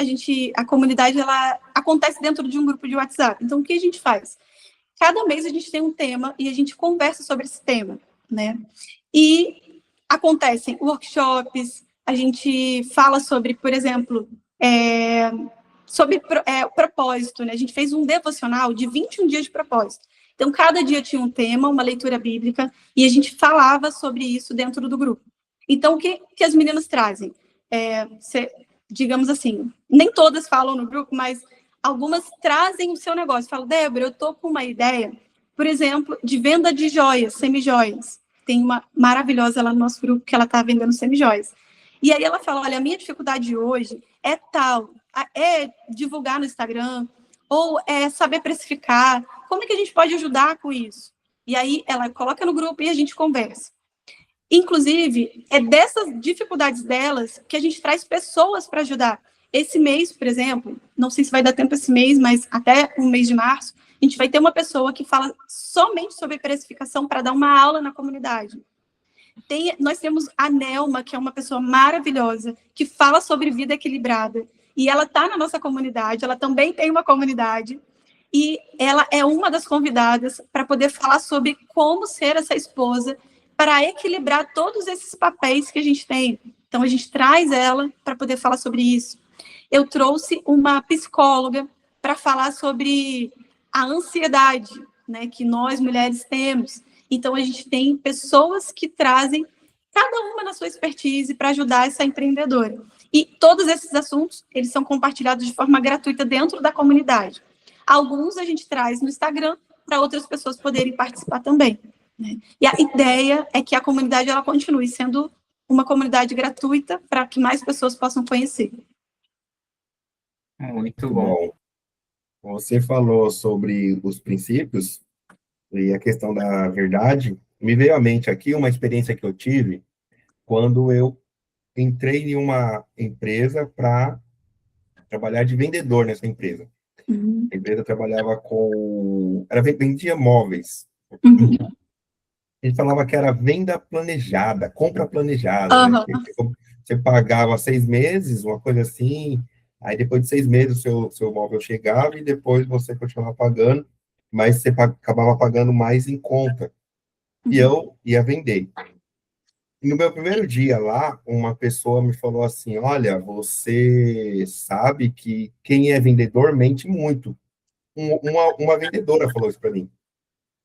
a comunidade ela acontece dentro de um grupo de WhatsApp. Então, o que a gente faz? Cada mês a gente tem um tema e a gente conversa sobre esse tema, né? E acontecem workshops, a gente fala sobre, por exemplo, sobre propósito, né? A gente fez um devocional de 21 dias de propósito. Então, cada dia tinha um tema, uma leitura bíblica, e a gente falava sobre isso dentro do grupo. Então, o que as meninas trazem? Digamos assim, nem todas falam no grupo, mas algumas trazem o seu negócio. Falam, Débora, eu estou com uma ideia, por exemplo, de venda de joias, semijoias. Tem uma maravilhosa lá no nosso grupo que ela está vendendo semijoias. E aí ela fala, olha, a minha dificuldade hoje é tal, é divulgar no Instagram, ou é saber precificar. Como é que a gente pode ajudar com isso? E aí ela coloca no grupo e a gente conversa. Inclusive, é dessas dificuldades delas que a gente traz pessoas para ajudar. Esse mês, por exemplo, não sei se vai dar tempo esse mês, mas até o mês de março, a gente vai ter uma pessoa que fala somente sobre precificação para dar uma aula na comunidade. Nós temos a Nelma, que é uma pessoa maravilhosa, que fala sobre vida equilibrada. E ela está na nossa comunidade, ela também tem uma comunidade. E ela é uma das convidadas para poder falar sobre como ser essa esposa para equilibrar todos esses papéis que a gente tem. Então, a gente traz ela para poder falar sobre isso. Eu trouxe uma psicóloga para falar sobre a ansiedade, né, que nós, mulheres, temos. Então, a gente tem pessoas que trazem, cada uma na sua expertise, para ajudar essa empreendedora. E todos esses assuntos, eles são compartilhados de forma gratuita dentro da comunidade. Alguns a gente traz no Instagram, para outras pessoas poderem participar também. Né? E a ideia é que a comunidade ela continue sendo uma comunidade gratuita para que mais pessoas possam conhecer. Muito bom. Você falou sobre os princípios e a questão da verdade. Me veio à mente aqui uma experiência que eu tive quando eu entrei em uma empresa para trabalhar de vendedor nessa empresa. A empresa trabalhava vendia móveis. A gente falava que era venda planejada, compra planejada. Né? Você pagava 6 meses, uma coisa assim, aí depois de 6 meses o seu móvel chegava e depois você continuava pagando, mas você acabava pagando mais em conta. e eu ia vender. E no meu primeiro dia lá, uma pessoa me falou assim, olha, você sabe que quem é vendedor mente muito. Uma vendedora falou isso para mim.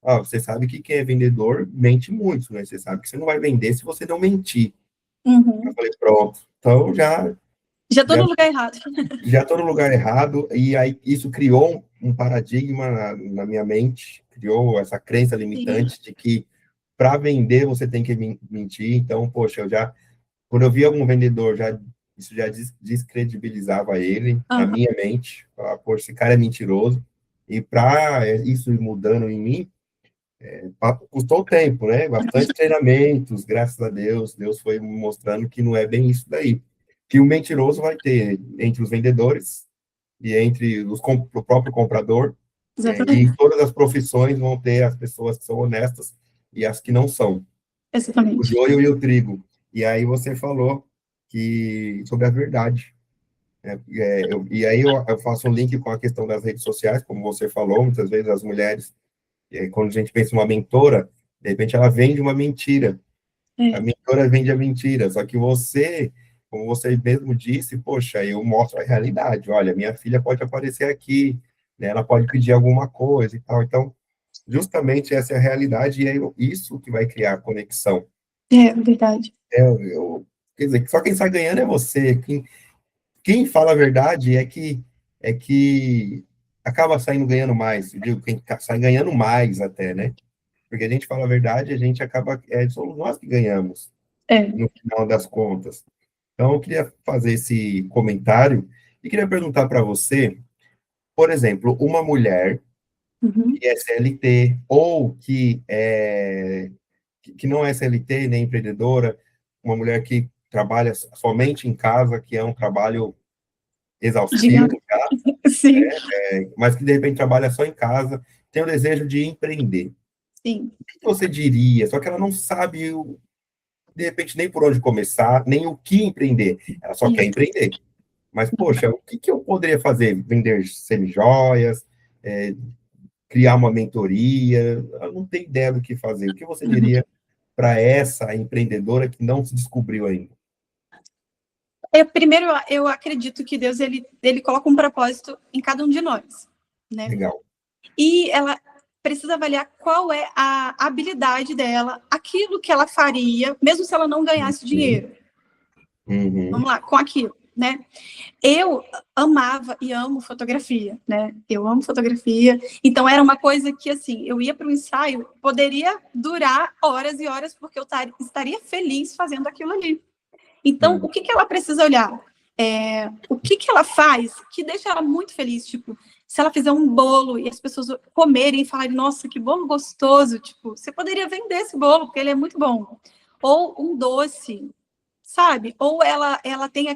Ah, você sabe que quem é vendedor mente muito, né? Você sabe que você não vai vender se você não mentir. Eu falei, pronto. Então, Já tô no lugar errado. Já estou no lugar errado, e aí isso criou um paradigma na minha mente, criou essa crença limitante de que para vender você tem que mentir. Então, poxa, quando eu via algum vendedor, isso já descredibilizava ele na minha mente. Falar, poxa, esse cara é mentiroso. E para isso ir mudando em mim, custou tempo, né? Bastante treinamentos, graças a Deus. Deus foi me mostrando que não é bem isso daí. Que o mentiroso vai ter entre os vendedores e entre o próprio comprador. Exatamente. E todas as profissões vão ter as pessoas que são honestas e as que não são. Exatamente. O joio e o trigo. E aí você falou sobre a verdade. E aí eu faço um link com a questão das redes sociais, como você falou, muitas vezes as mulheres, quando a gente pensa em uma mentora, de repente ela vende uma mentira. A mentora vende a mentira, só que você, como você mesmo disse, poxa, eu mostro a realidade. Olha, minha filha pode aparecer aqui, né, ela pode pedir alguma coisa e tal. Então, justamente essa é a realidade e é isso que vai criar a conexão. É verdade. Quer dizer, só quem sai ganhando é você. Quem fala a verdade é que acaba saindo ganhando mais. Eu digo, quem sai ganhando mais até, né? Porque a gente fala a verdade, a gente acaba, somos nós que ganhamos, no final das contas. Então, eu queria fazer esse comentário e queria perguntar para você, por exemplo, uma mulher que é CLT ou que não é CLT nem empreendedora, uma mulher que trabalha somente em casa, que é um trabalho exaustivo, Sim. mas que de repente trabalha só em casa, tem o desejo de empreender. Sim. O que você diria? Só que ela não sabe, de repente, nem por onde começar, nem o que empreender. Ela só quer empreender. Mas, poxa, o que eu poderia fazer? Vender semijoias, criar uma mentoria? Ela não tem ideia do que fazer. O que você diria para essa empreendedora que não se descobriu ainda? Primeiro, eu acredito que Deus ele coloca um propósito em cada um de nós, né? Legal. E ela precisa avaliar qual é a habilidade dela, aquilo que ela faria, mesmo se ela não ganhasse dinheiro. Vamos lá, com aquilo, né? Eu amava e amo fotografia, né? Eu amo fotografia, então era uma coisa que, assim, eu ia para o ensaio, poderia durar horas e horas, porque eu estaria feliz fazendo aquilo ali. Então, o que ela precisa olhar? O que ela faz que deixa ela muito feliz? Tipo, se ela fizer um bolo e as pessoas comerem e falarem, nossa, que bolo gostoso, tipo, você poderia vender esse bolo, porque ele é muito bom. Ou um doce, sabe? Ou ela tem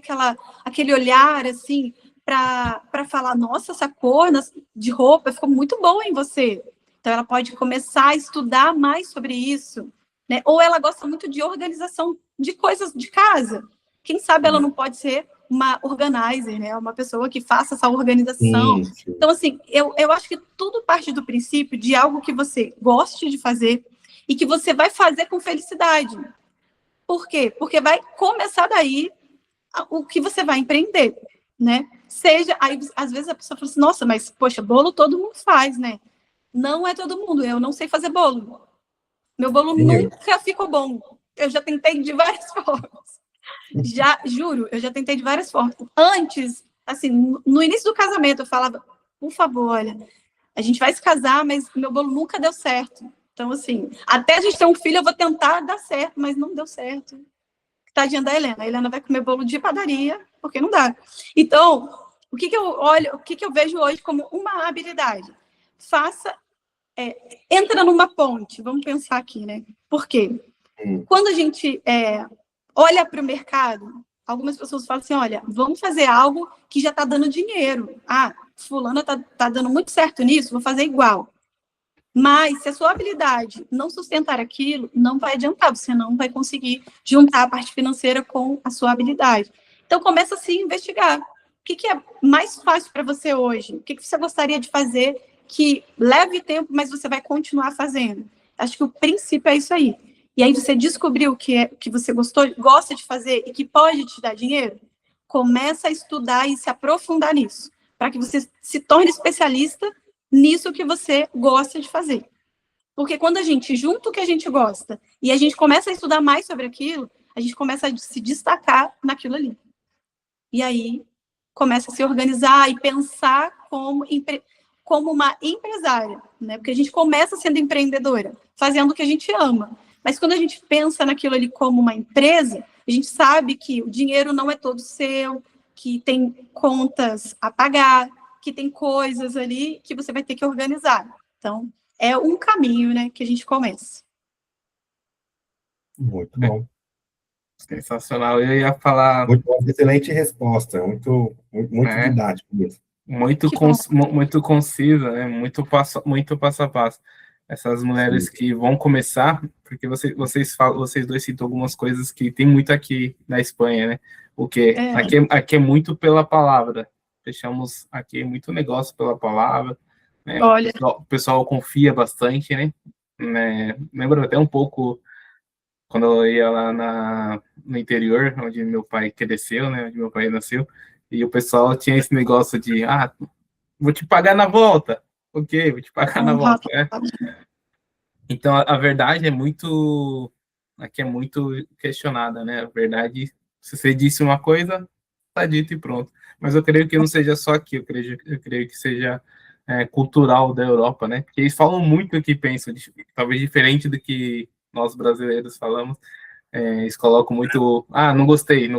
aquele olhar, assim, para falar, nossa, essa cor de roupa ficou muito boa em você. Então, ela pode começar a estudar mais sobre isso, né? Ou ela gosta muito de organização de coisas de casa. Quem sabe ela não pode ser uma organizer, né? Uma pessoa que faça essa organização. Sim. Então, assim, eu acho que tudo parte do princípio de algo que você goste de fazer e que você vai fazer com felicidade. Por quê? Porque vai começar daí o que você vai empreender, né? Seja, aí, às vezes a pessoa fala assim, nossa, mas, poxa, bolo todo mundo faz, né? Não é todo mundo, eu não sei fazer bolo. Meu bolo nunca ficou bom. Eu já tentei de várias formas. Juro, eu já tentei de várias formas. Antes, assim, no início do casamento, eu falava, por favor, olha, a gente vai se casar, mas meu bolo nunca deu certo. Então, assim, até a gente ter um filho, eu vou tentar dar certo, mas não deu certo. Tadinha da Helena. A Helena vai comer bolo de padaria, porque não dá. Então, o que eu olho, o que eu vejo hoje como uma habilidade? Entra numa ponte, vamos pensar aqui, né? Por quê? Quando a gente olha para o mercado, algumas pessoas falam assim, olha, vamos fazer algo que já está dando dinheiro. Ah, fulana tá dando muito certo nisso, vou fazer igual. Mas, se a sua habilidade não sustentar aquilo, não vai adiantar, você não vai conseguir juntar a parte financeira com a sua habilidade. Então, começa a se investigar. O que é mais fácil para você hoje? O que você gostaria de fazer que leve tempo, mas você vai continuar fazendo? Acho que o princípio é isso aí. E aí você descobriu o que você gosta de fazer e que pode te dar dinheiro, começa a estudar e se aprofundar nisso, para que você se torne especialista nisso que você gosta de fazer. Porque quando a gente junta o que a gente gosta e a gente começa a estudar mais sobre aquilo, a gente começa a se destacar naquilo ali. E aí começa a se organizar e pensar como uma empresária, né? Porque a gente começa sendo empreendedora, fazendo o que a gente ama. Mas quando a gente pensa naquilo ali como uma empresa, a gente sabe que o dinheiro não é todo seu, que tem contas a pagar, que tem coisas ali que você vai ter que organizar. Então, é um caminho, né, que a gente começa. Muito bom. Sensacional. Eu ia falar... Muito bom, excelente resposta. Muito didático mesmo. Muito concisa, né? Muito passo a passo. Essas mulheres que vão começar, porque vocês dois citam algumas coisas que tem muito aqui na Espanha, né? O que aqui é muito pela palavra. Fechamos aqui muito negócio pela palavra, né? Olha. O pessoal confia bastante, né? Lembro até um pouco quando eu ia lá no interior, onde meu pai cresceu, né? Onde meu pai nasceu, e o pessoal tinha esse negócio de, vou te pagar na volta. Ok, vou te pagar na volta, né? Então, a verdade aqui é muito questionada, né? A verdade, se você disse uma coisa, tá dito e pronto. Mas eu creio que não seja só aqui, eu creio que seja cultural da Europa, né? Porque eles falam muito o que pensam, talvez diferente do que nós brasileiros falamos. Eles colocam muito, não gostei,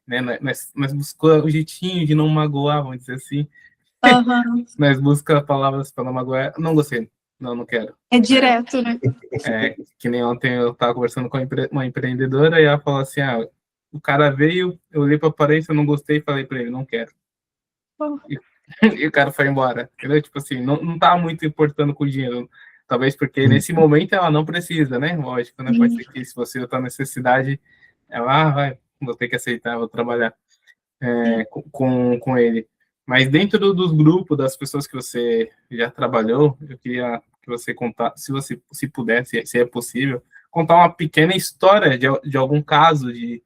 né? Nós buscamos o jeitinho de não magoar, vamos dizer assim. Uhum. Nós buscamos palavras para não magoar, não gostei, não quero. É direto, né? Que nem ontem eu estava conversando com uma empreendedora e ela falou assim, o cara veio, eu olhei para a aparência, eu não gostei e falei para ele, não quero. E o cara foi embora, entendeu? Tipo assim, não tá muito importando com o dinheiro. Talvez porque nesse momento ela não precisa, né? Lógico, né? Pode ser que se você está necessidade, ela vou ter que aceitar, vou trabalhar com ele. Mas dentro dos grupos, das pessoas que você já trabalhou, eu queria que você contasse, se pudesse, se é possível, contar uma pequena história de algum caso de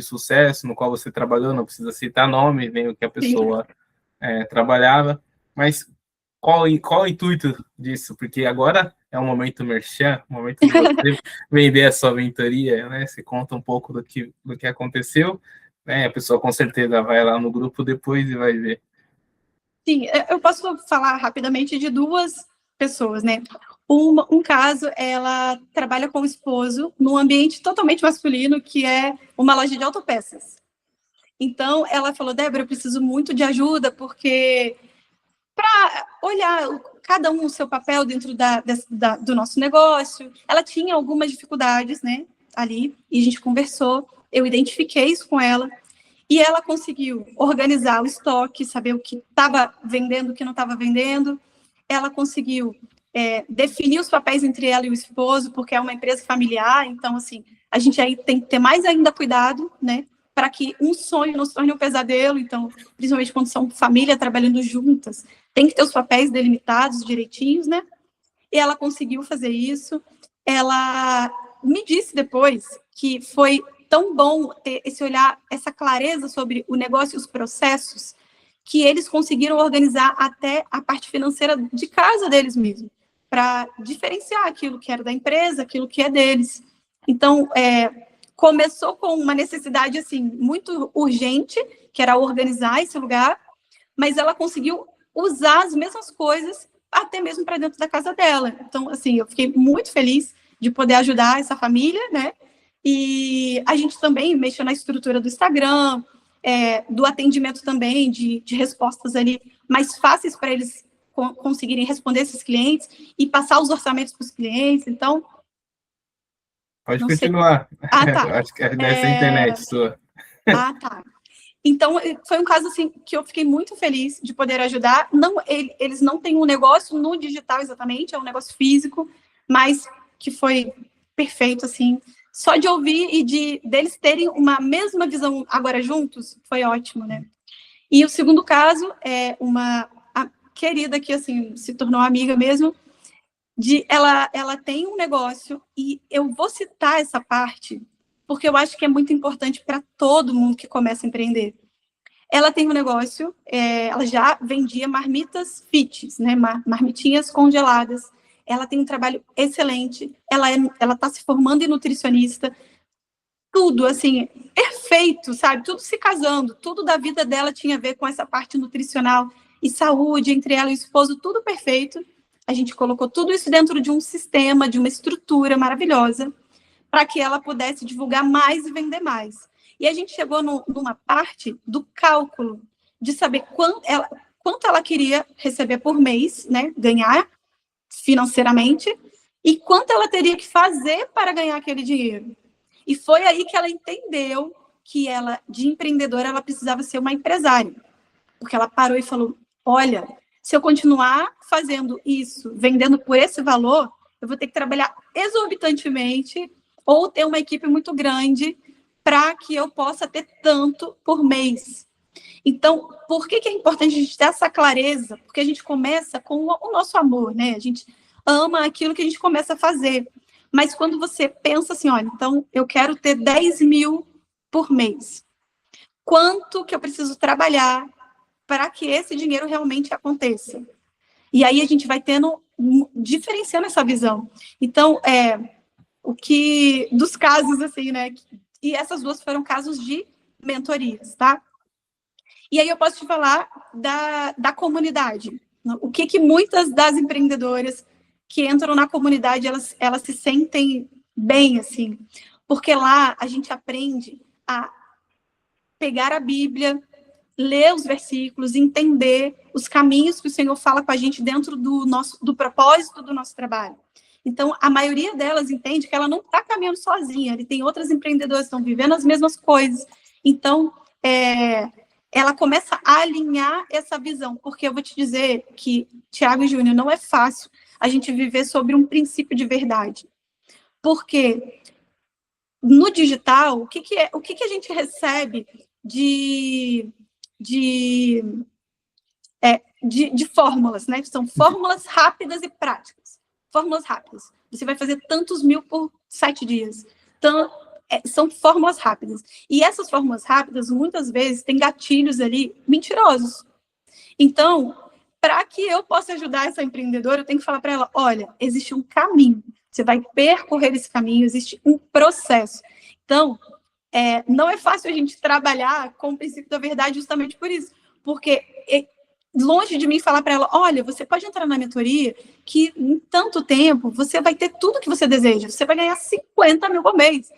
sucesso no qual você trabalhou, não precisa citar nome, nem o que a pessoa trabalhava, mas qual o intuito disso? Porque agora é um momento merchan, um momento de você vender a sua mentoria, né? Você conta um pouco do que aconteceu, né? A pessoa com certeza vai lá no grupo depois e vai ver. Sim, eu posso falar rapidamente de duas pessoas, né? Um caso, ela trabalha com o esposo num ambiente totalmente masculino, que é uma loja de autopeças. Então, ela falou, Débora, eu preciso muito de ajuda, porque para olhar cada um o seu papel dentro do nosso negócio, ela tinha algumas dificuldades, né, ali, e a gente conversou, eu identifiquei isso com ela, e ela conseguiu organizar o estoque, saber o que estava vendendo, o que não estava vendendo, ela conseguiu definir os papéis entre ela e o esposo, porque é uma empresa familiar, então, assim, a gente aí tem que ter mais ainda cuidado, né, para que um sonho não se torne um pesadelo, então, principalmente quando são família trabalhando juntas, tem que ter os papéis delimitados direitinhos, né? E ela conseguiu fazer isso. Ela me disse depois que foi tão bom ter esse olhar, essa clareza sobre o negócio e os processos, que eles conseguiram organizar até a parte financeira de casa deles mesmo, para diferenciar aquilo que era da empresa, aquilo que é deles. Então, começou com uma necessidade, assim, muito urgente, que era organizar esse lugar, mas ela conseguiu usar as mesmas coisas até mesmo para dentro da casa dela. Então, assim, eu fiquei muito feliz de poder ajudar essa família, né? E a gente também mexeu na estrutura do Instagram, do atendimento também, de respostas ali mais fáceis para eles conseguirem responder esses clientes e passar os orçamentos para os clientes. Então, pode continuar. Tá. Acho que é dessa internet sua. Tá. Então, foi um caso assim que eu fiquei muito feliz de poder ajudar. Não, eles não têm um negócio no digital exatamente, é um negócio físico, mas que foi perfeito, assim. Só de ouvir e deles terem uma mesma visão agora juntos, foi ótimo, né? E o segundo caso é uma querida que, assim, se tornou amiga mesmo. ela tem um negócio, e eu vou citar essa parte, porque eu acho que é muito importante para todo mundo que começa a empreender. Ela tem um negócio, ela já vendia marmitas fits, né, marmitinhas congeladas. Ela tem um trabalho excelente, ela está se formando em nutricionista, tudo, assim, perfeito, sabe? Tudo se casando, tudo da vida dela tinha a ver com essa parte nutricional e saúde, entre ela e o esposo, tudo perfeito. A gente colocou tudo isso dentro de um sistema, de uma estrutura maravilhosa, para que ela pudesse divulgar mais e vender mais. E a gente chegou numa parte do cálculo, de saber quanto ela queria receber por mês, né, ganhar financeiramente, e quanto ela teria que fazer para ganhar aquele dinheiro. E foi aí que ela entendeu que ela, de empreendedora, ela precisava ser uma empresária. Porque ela parou e falou, olha, se eu continuar fazendo isso, vendendo por esse valor, eu vou ter que trabalhar exorbitantemente ou ter uma equipe muito grande para que eu possa ter tanto por mês. Então, por que é importante a gente ter essa clareza? Porque a gente começa com o nosso amor, né? A gente ama aquilo que a gente começa a fazer. Mas quando você pensa assim, olha, então eu quero ter 10 mil por mês. Quanto que eu preciso trabalhar para que esse dinheiro realmente aconteça? E aí a gente vai diferenciando essa visão. Então, dos casos, assim, né? E essas duas foram casos de mentorias, tá? E aí eu posso te falar da comunidade. O que muitas das empreendedoras que entram na comunidade, elas se sentem bem, assim. Porque lá a gente aprende a pegar a Bíblia, ler os versículos, entender os caminhos que o Senhor fala com a gente dentro do propósito do nosso trabalho. Então, a maioria delas entende que ela não está caminhando sozinha, ele tem outras empreendedoras que estão vivendo as mesmas coisas. Então, ela começa a alinhar essa visão, porque eu vou te dizer que, Tiago e Júnior, não é fácil a gente viver sobre um princípio de verdade. Porque no digital, o que a gente recebe de fórmulas, né? São fórmulas rápidas e práticas. Fórmulas rápidas. Você vai fazer tantos mil por 7 dias. Então, são fórmulas rápidas. E essas fórmulas rápidas, muitas vezes, têm gatilhos ali mentirosos. Então, para que eu possa ajudar essa empreendedora, eu tenho que falar para ela, olha, existe um caminho. Você vai percorrer esse caminho, existe um processo. Então, não é fácil a gente trabalhar com o princípio da verdade justamente por isso. Porque longe de mim falar para ela, olha, você pode entrar na mentoria que em tanto tempo você vai ter tudo que você deseja, você vai ganhar 50 mil por mês.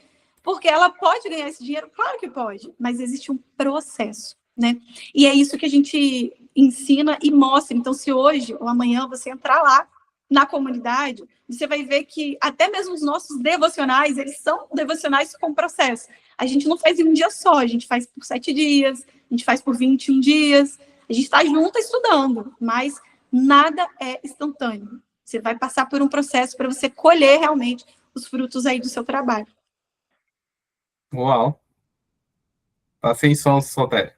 Porque ela pode ganhar esse dinheiro? Claro que pode, mas existe um processo, né? E é isso que a gente ensina e mostra. Então, se hoje ou amanhã você entrar lá na comunidade, você vai ver que até mesmo os nossos devocionais, eles são devocionais com processo. A gente não faz em um dia só, a gente faz por 7 dias, a gente faz por 21 dias, a gente está junto estudando, mas nada é instantâneo. Você vai passar por um processo para você colher realmente os frutos aí do seu trabalho. Uau! Tá sem som, Soltério.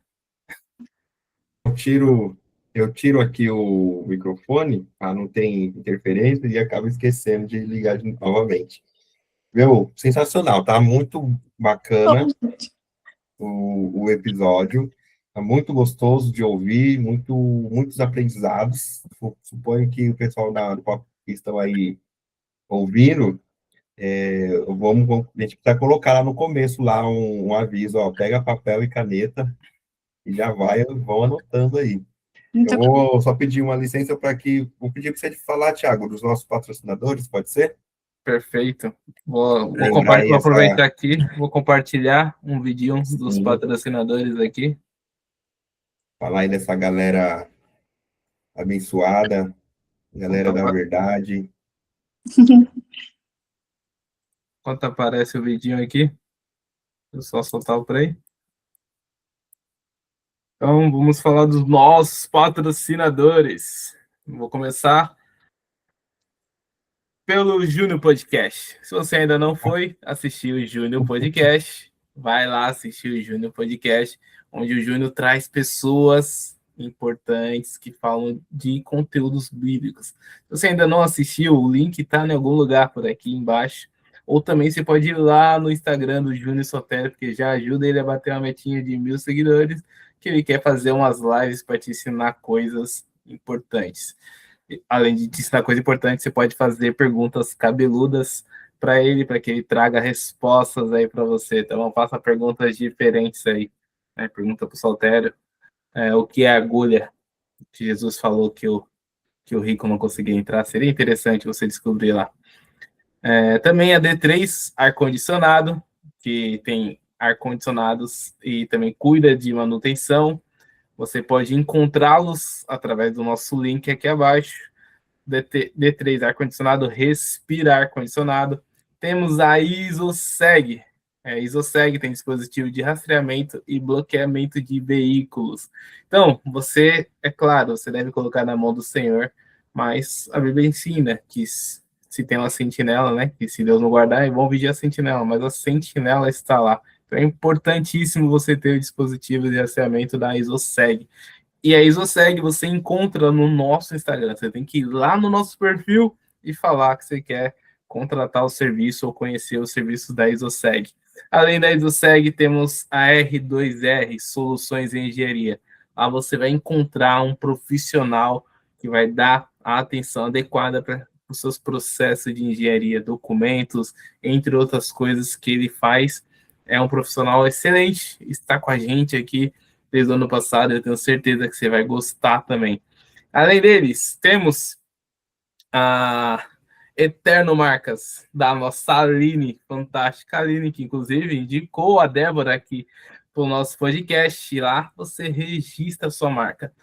Eu tiro aqui o microfone, para não ter interferência, e acabo esquecendo de ligar novamente. Meu, sensacional, tá muito bacana o episódio, tá muito gostoso de ouvir, muitos aprendizados. Suponho que o pessoal que estão aí ouvindo, a gente precisa colocar lá no começo lá um aviso, ó, pega papel e caneta e já vão anotando aí. Eu vou só pedir uma licença vou pedir para você falar, Thiago, dos nossos patrocinadores, pode ser? Perfeito. Vou aproveitar aqui, vou compartilhar um vídeo dos patrocinadores aqui. Falar aí dessa galera abençoada, galera da verdade. Enquanto aparece o vidinho aqui, eu só soltar o play. Então, vamos falar dos nossos patrocinadores. Vou começar pelo Júnior Podcast. Se você ainda não foi assistir o Júnior Podcast, vai lá assistir o Júnior Podcast, onde o Júnior traz pessoas importantes que falam de conteúdos bíblicos. Se você ainda não assistiu, o link está em algum lugar por aqui embaixo. Ou também você pode ir lá no Instagram do Júnior Sotero, porque já ajuda ele a bater uma metinha de 1.000 seguidores, que ele quer fazer umas lives para te ensinar coisas importantes. Além de te ensinar coisas importantes, você pode fazer perguntas cabeludas para ele, para que ele traga respostas aí para você. Então, faça perguntas diferentes aí. Né? Pergunta para o Soltério o que é agulha, que Jesus falou que o rico não conseguia entrar. Seria interessante você descobrir lá. Também a D3 ar-condicionado, que tem ar-condicionados e também cuida de manutenção. Você pode encontrá-los através do nosso link aqui abaixo. D3 ar-condicionado, respira ar-condicionado. Temos a ISOSEG. ISOSEG tem dispositivo de rastreamento e bloqueamento de veículos. Então, você, é claro, você deve colocar na mão do Senhor, mas a Bíblia ensina que se tem uma sentinela, né, que se Deus não guardar, é bom vigiar a sentinela, mas a sentinela está lá. Então, é importantíssimo você ter o dispositivo de rastreamento da ISOSEG. E a ISOSEG você encontra no nosso Instagram. Você tem que ir lá no nosso perfil e falar que você quer contratar o serviço ou conhecer os serviços da ISOSEG. Além da ISOSEG, temos a R2R, Soluções em Engenharia. Lá você vai encontrar um profissional que vai dar a atenção adequada para os seus processos de engenharia, documentos, entre outras coisas que ele faz. É um profissional excelente, está com a gente aqui desde o ano passado, eu tenho certeza que você vai gostar também. Além deles, temos a Eterno Marcas, da nossa Aline, fantástica Aline, que inclusive indicou a Débora aqui para o nosso podcast. E lá você registra a sua marca.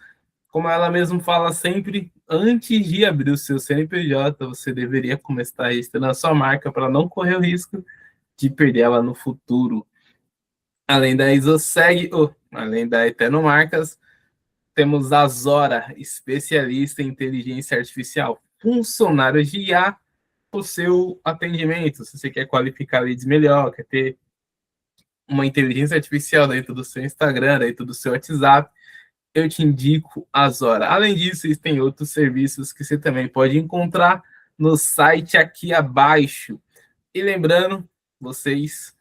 Como ela mesma fala sempre, antes de abrir o seu CNPJ, você deveria começar registrando a sua marca para não correr o risco de perder ela no futuro. Além da ISOSEG, além da Eterno Marcas, temos a Zora, especialista em inteligência artificial, funcionários de IA para o seu atendimento. Se você quer qualificar leads melhor, quer ter uma inteligência artificial dentro do seu Instagram, dentro do seu WhatsApp, eu te indico a Zora. Além disso, existem outros serviços que você também pode encontrar no site aqui abaixo. E lembrando, vocês,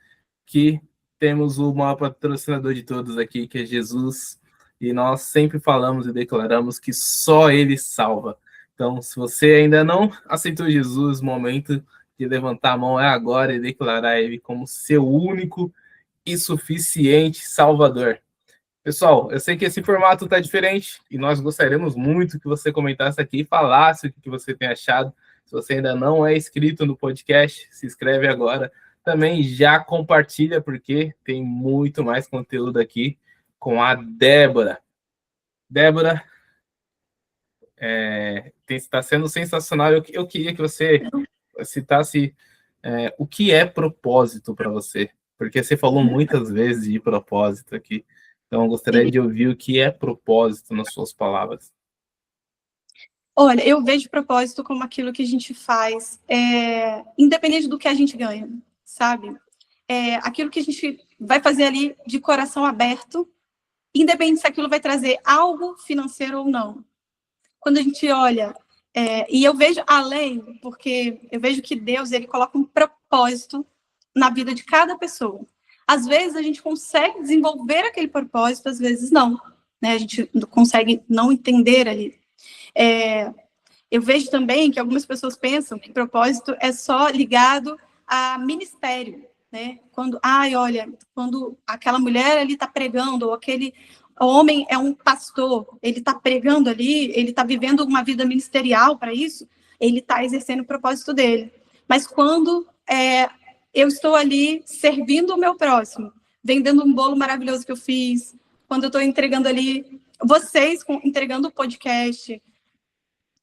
que temos o maior patrocinador de todos aqui, que é Jesus, e nós sempre falamos e declaramos que só Ele salva. Então, se você ainda não aceitou Jesus, o momento de levantar a mão é agora e declarar Ele como seu único e suficiente Salvador. Pessoal, eu sei que esse formato está diferente e nós gostaríamos muito que você comentasse aqui e falasse o que você tem achado. Se você ainda não é inscrito no podcast, se inscreve agora. Também já compartilha, porque tem muito mais conteúdo aqui com a Débora. Débora, está sendo sensacional. Eu queria que você citasse o que é propósito para você, porque você falou muitas vezes de propósito aqui. Então, eu gostaria de ouvir o que é propósito nas suas palavras. Olha, eu vejo propósito como aquilo que a gente faz, independente do que a gente ganha, sabe? Aquilo que a gente vai fazer ali de coração aberto, independente se aquilo vai trazer algo financeiro ou não. Quando a gente olha, e eu vejo além, porque eu vejo que Deus, ele coloca um propósito na vida de cada pessoa. Às vezes a gente consegue desenvolver aquele propósito, às vezes não, né? A gente consegue não entender ali. Eu vejo também que algumas pessoas pensam que propósito é só ligado a ministério, né? Quando aquela mulher ali está pregando, ou aquele homem é um pastor, ele está pregando ali, ele está vivendo uma vida ministerial para isso, ele está exercendo o propósito dele. Mas quando eu estou ali servindo o meu próximo, vendendo um bolo maravilhoso que eu fiz, quando eu estou entregando ali, vocês entregando o podcast,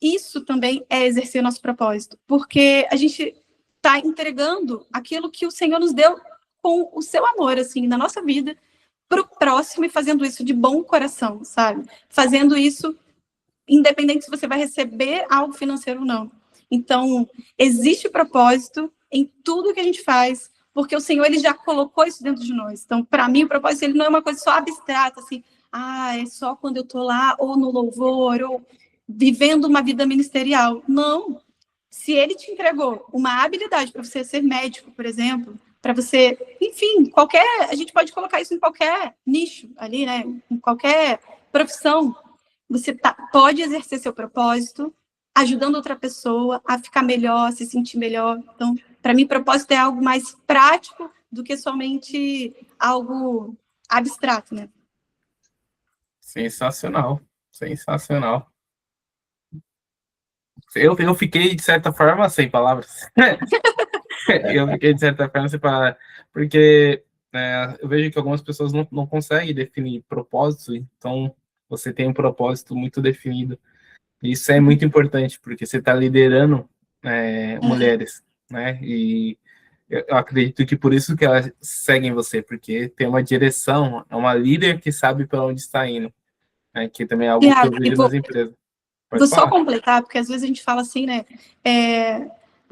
isso também é exercer nosso propósito, porque a gente está entregando aquilo que o Senhor nos deu com o seu amor, assim, na nossa vida, para o próximo, e fazendo isso de bom coração, sabe? Fazendo isso independente se você vai receber algo financeiro ou não. Então, existe propósito em tudo que a gente faz, porque o Senhor, ele já colocou isso dentro de nós. Então, para mim, o propósito, ele não é uma coisa só abstrata, assim, é só quando eu estou lá, ou no louvor, ou vivendo uma vida ministerial. Não. Se ele te entregou uma habilidade para você ser médico, por exemplo, para você, enfim, a gente pode colocar isso em qualquer nicho ali, né? Em qualquer profissão. Você pode exercer seu propósito, ajudando outra pessoa a ficar melhor, a se sentir melhor. Então, para mim, propósito é algo mais prático do que somente algo abstrato, né? Sensacional, sensacional. Eu fiquei, de certa forma, sem palavras. Eu fiquei, de certa forma, sem palavras. Porque eu vejo que algumas pessoas não conseguem definir propósito, então você tem um propósito muito definido. Isso é muito importante, porque você está liderando mulheres, né? E eu acredito que por isso que elas seguem você, porque tem uma direção, é uma líder que sabe para onde está indo, né? Que também é algo que eu vejo nas empresas. Vou só completar, porque às vezes a gente fala assim, né?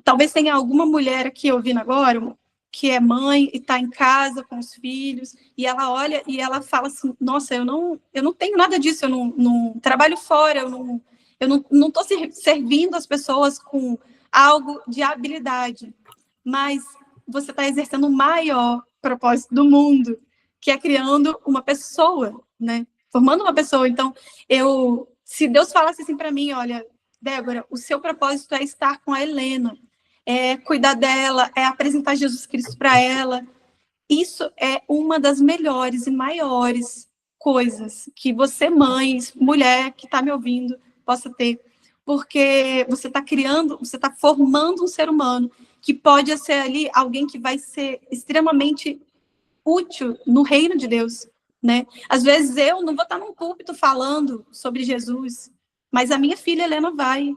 Talvez tenha alguma mulher aqui ouvindo agora que é mãe e está em casa com os filhos, e ela olha e ela fala assim, nossa, eu não tenho nada disso, eu não trabalho fora, eu não estou servindo as pessoas com algo de habilidade, mas você está exercendo o maior propósito do mundo, que é criando uma pessoa, né? Formando uma pessoa. Então, se Deus falasse assim para mim, olha, Débora, o seu propósito é estar com a Helena, é cuidar dela, é apresentar Jesus Cristo para ela. Isso é uma das melhores e maiores coisas que você, mãe, mulher que está me ouvindo, possa ter, porque você está formando um ser humano que pode ser ali alguém que vai ser extremamente útil no reino de Deus, né? Às vezes eu não vou estar num púlpito falando sobre Jesus, mas a minha filha Helena vai.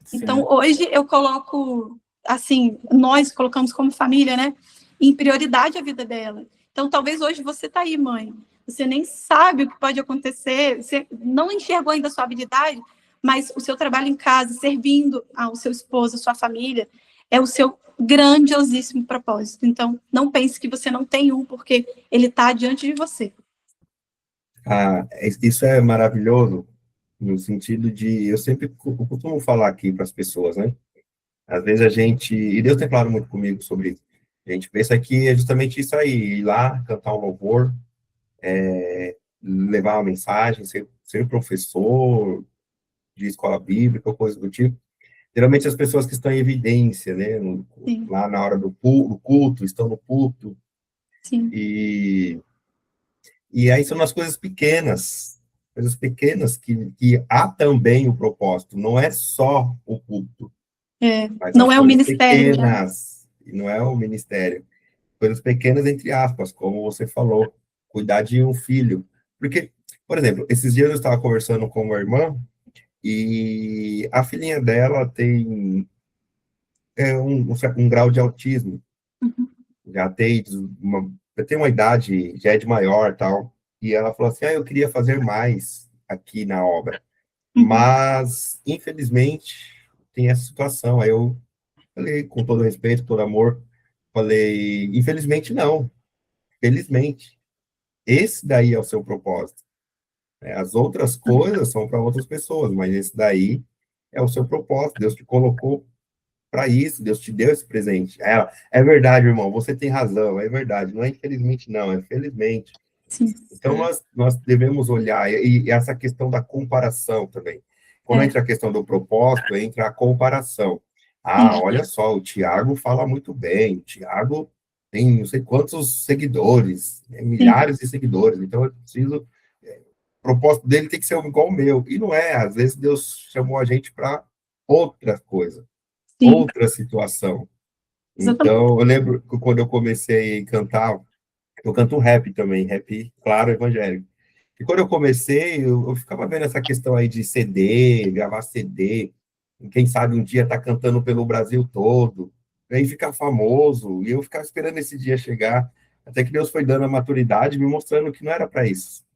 Sim. Então, hoje eu coloco, assim, nós colocamos como família, né, em prioridade a vida dela. Então, talvez hoje você está aí, mãe, você nem sabe o que pode acontecer, você não enxergou ainda a sua habilidade, mas o seu trabalho em casa, servindo ao seu esposo, a sua família, é o seu grandiosíssimo propósito. Então, não pense que você não tem porque ele está diante de você. Isso é maravilhoso, no sentido de, eu sempre costumo falar aqui para as pessoas, né? Às vezes e Deus tem falado muito comigo sobre isso, a gente pensa que é justamente isso aí, ir lá, cantar um louvor, levar uma mensagem, ser professor de escola bíblica, ou coisa do tipo. Geralmente as pessoas que estão em evidência, né, lá na hora do culto, estão no culto. Sim. E aí são as coisas pequenas que há também o propósito, não é só o culto. Não é o ministério. Pequenas, não é o ministério. Coisas pequenas, entre aspas, como você falou, cuidar de um filho. Porque, por exemplo, esses dias eu estava conversando com uma irmã, e a filhinha dela tem um grau de autismo. Uhum. Já tem uma idade, já é de maior, tal. E ela falou assim, eu queria fazer mais aqui na obra. Uhum. Mas, infelizmente, tem essa situação. Aí eu falei, com todo respeito, todo amor, falei, infelizmente não. Felizmente. Esse daí é o seu propósito. As outras coisas são para outras pessoas, mas esse daí é o seu propósito. Deus te colocou para isso, Deus te deu esse presente. É verdade, irmão, você tem razão, é verdade. Não é infelizmente, não, é felizmente. Sim. Então, nós devemos olhar, e essa questão da comparação também. Quando entra a questão do propósito, entra a comparação. Olha só, o Tiago fala muito bem, o Tiago tem não sei quantos seguidores, milhares de seguidores, então eu preciso... O propósito dele tem que ser igual ao meu. E não é, às vezes Deus chamou a gente para outra coisa, outra situação. Então, eu lembro que quando eu comecei a cantar, eu canto rap também, rap, claro, evangélico. E quando eu comecei, eu ficava vendo essa questão aí de CD, gravar CD, quem sabe um dia tá cantando pelo Brasil todo, aí ficar famoso, e eu ficava esperando esse dia chegar, até que Deus foi dando a maturidade, me mostrando que não era para isso.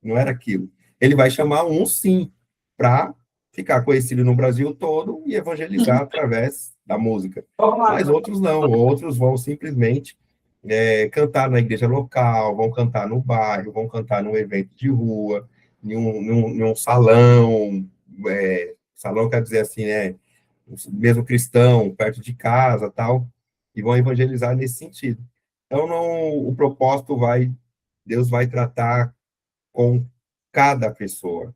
Não era aquilo. Ele vai chamar sim, para ficar conhecido no Brasil todo e evangelizar através da música. Mas outros não, outros vão simplesmente cantar na igreja local, vão cantar no bairro, vão cantar num evento de rua, em um salão, salão quer dizer assim, mesmo cristão, perto de casa, tal, e vão evangelizar nesse sentido. Então, o propósito Deus vai tratar com cada pessoa.